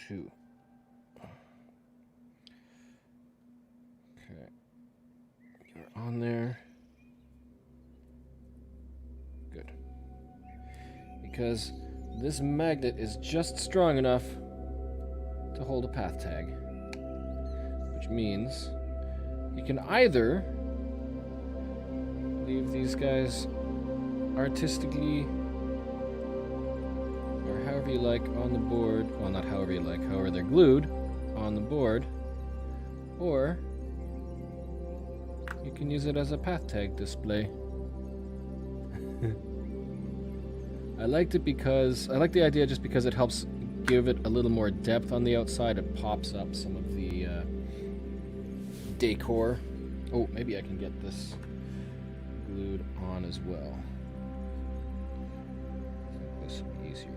2. Okay. You're on there. Good. Because this magnet is just strong enough to hold a path tag. Which means you can either leave these guys artistically or however you like on the board. Well, not however you like, however they're glued on the board. Or you can use it as a path tag display. I liked it because, I like the idea just because it helps give it a little more depth on the outside. It pops up some of the decor. Oh, maybe I can get this glued on as well. I think this will be easier.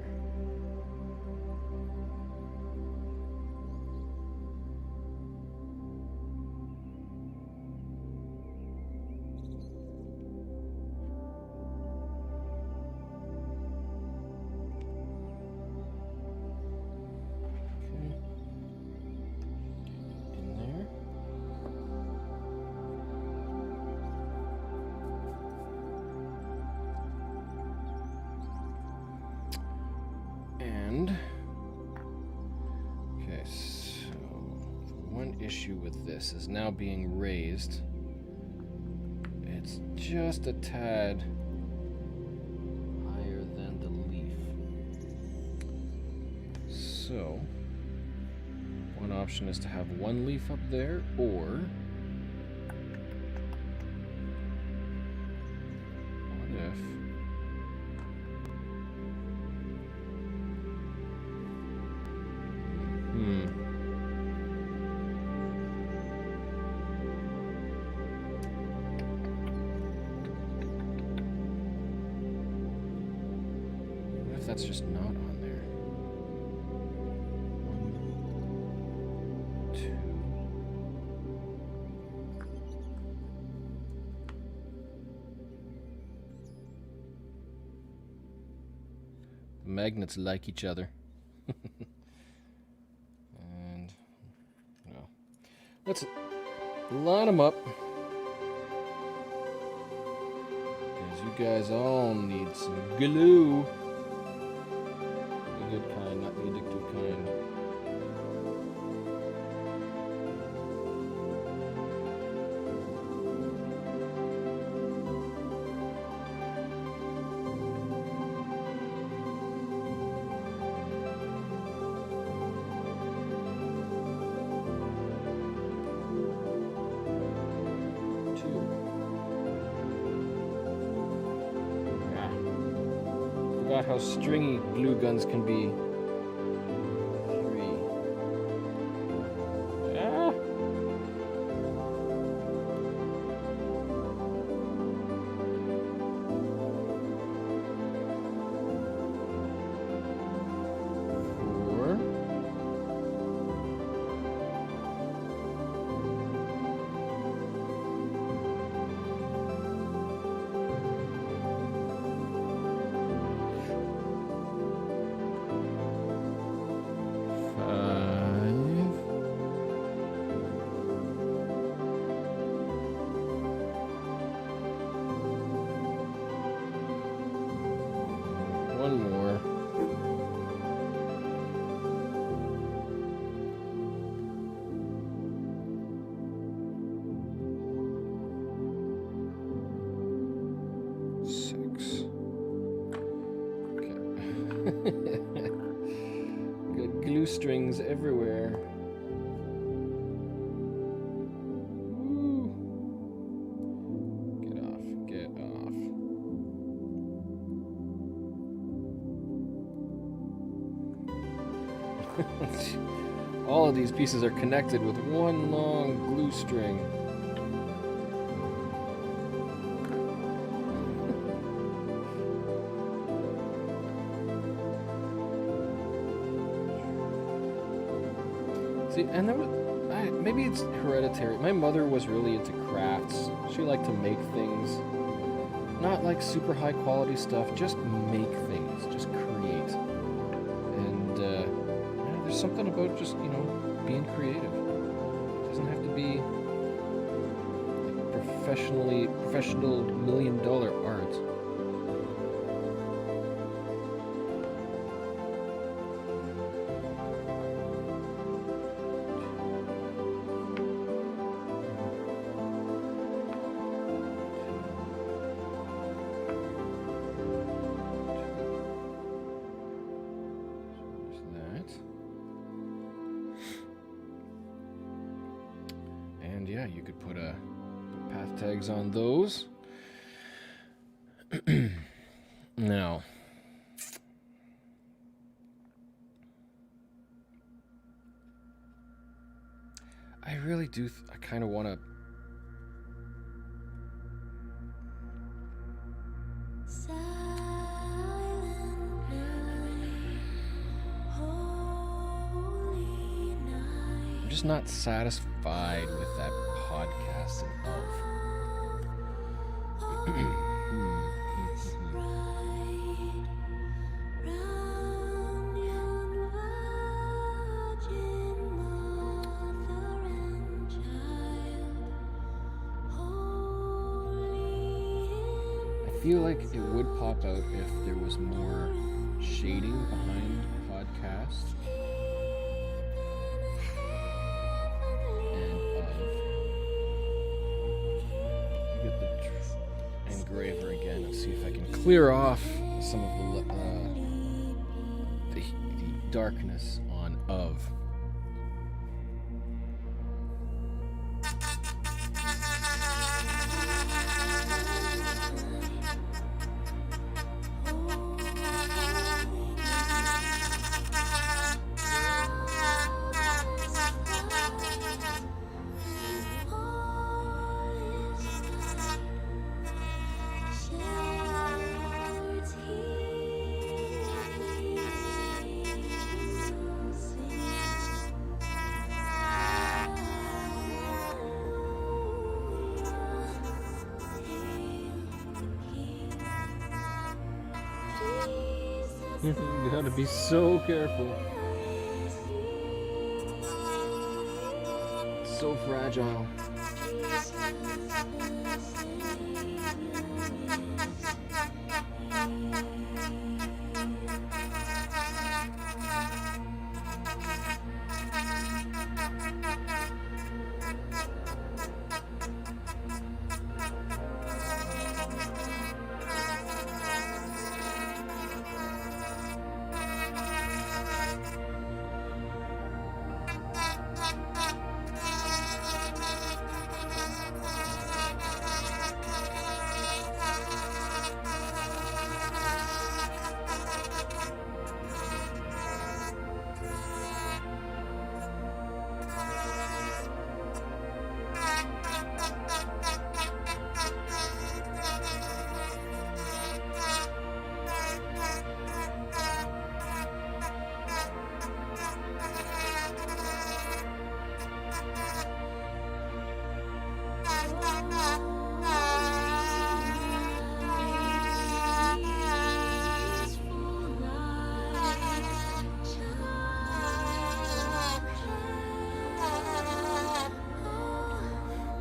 Issue with this is now being raised. It's just a tad higher than the leaf. So, one option is to have one leaf up there, or what if that's just not on there? 1, 2. magnets like each other. And, well, let's line them up. Because you guys all need some glue. The good kind, not the addictive kind. Forgot how stringy glue guns can be. 3. Ah! 4. 1 more. 6. Okay. Got glue strings everywhere. Woo. Get off, get off. All of these pieces are connected with one long glue string. See, and there was, maybe it's hereditary. My mother was really into crafts. She liked to make things. Not like super high quality stuff, just make things, just create. And there's something about just, being creative. It doesn't have to be like professional $1 million art. And yeah, you could put path tags on those. Now, I really do, I kind of want to just not satisfied with that podcast of. I feel like it would pop out if there was more shading behind podcasts. Engraver again and see if I can clear off some of the darkness on of. You gotta be so careful. So fragile.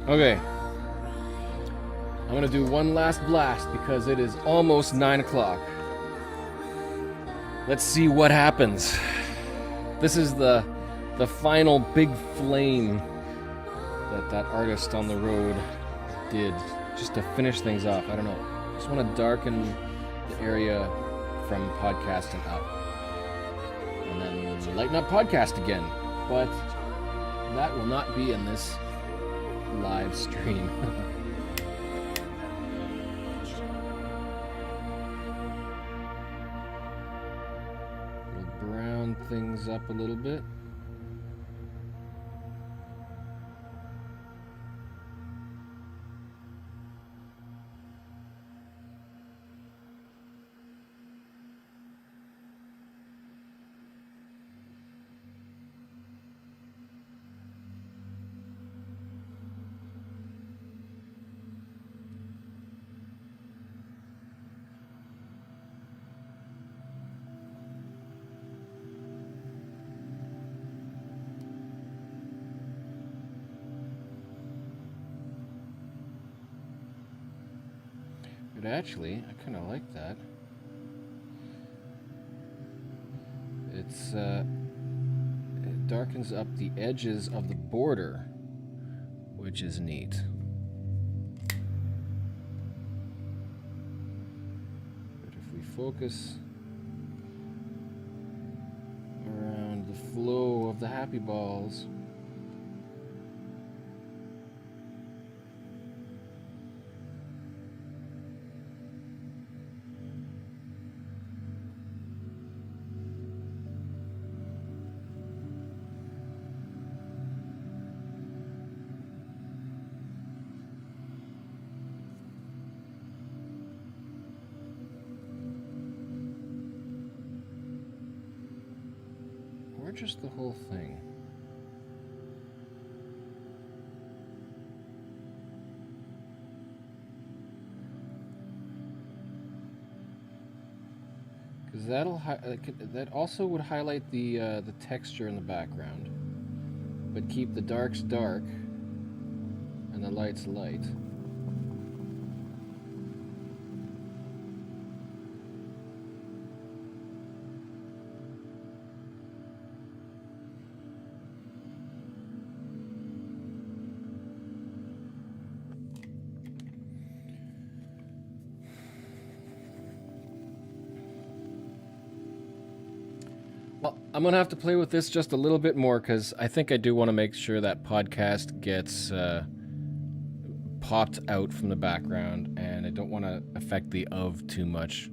Okay, I'm gonna do one last blast because it is almost 9 o'clock. Let's see what happens. This is the final big flame that artist on the road did just to finish things off. I don't know. Just want to darken the area from podcasting up, and then lighten up podcast again. But that will not be in this live stream. We'll brown things up a little bit. But actually, I kind of like that. It darkens up the edges of the border, which is neat. But if we focus around the flow of the happy balls, or just the whole thing. Because that also would highlight the texture in the background, but keep the darks dark and the lights light. Well, I'm going to have to play with this just a little bit more because I think I do want to make sure that podcast gets popped out from the background, and I don't want to affect the of too much.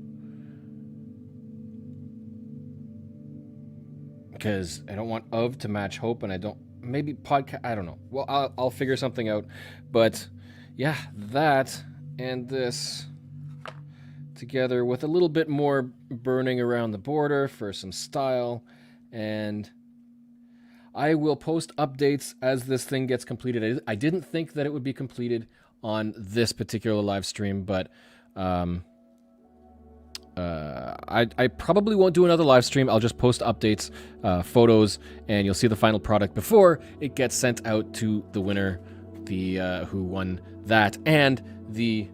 Because I don't want of to match hope, and I don't... Maybe podcast... I don't know. Well, I'll figure something out. But, yeah, that and this together with a little bit more burning around the border for some style, and I will post updates as this thing gets completed. I didn't think that it would be completed on this particular live stream, but I probably won't do another live stream. I'll just post updates, photos, and you'll see the final product before it gets sent out to the winner, who won that, and the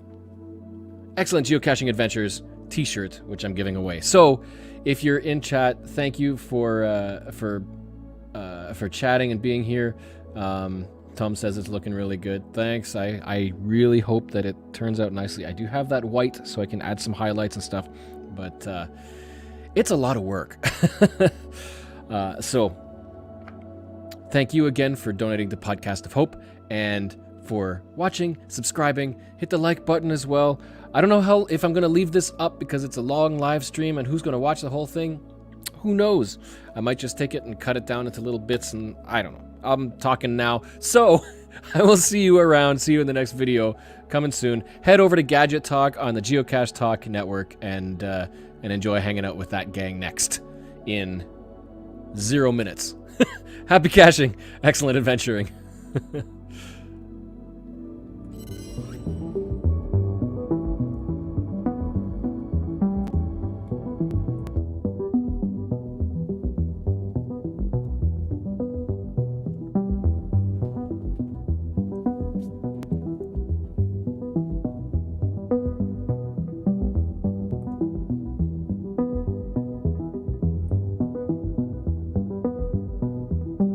Excellent Geocaching Adventures t-shirt, which I'm giving away. So if you're in chat, thank you for chatting and being here. Tom says it's looking really good. Thanks. I really hope that it turns out nicely. I do have that white, so I can add some highlights and stuff, but it's a lot of work. So thank you again for donating to Podcast of Hope and for watching, subscribing, hit the like button as well. I don't know if I'm going to leave this up because it's a long live stream and who's going to watch the whole thing. Who knows? I might just take it and cut it down into little bits, and I don't know. I'm talking now. So I will see you around. See you in the next video coming soon. Head over to Gadget Talk on the Geocache Talk network and enjoy hanging out with that gang next in 0 minutes. Happy caching. Excellent adventuring.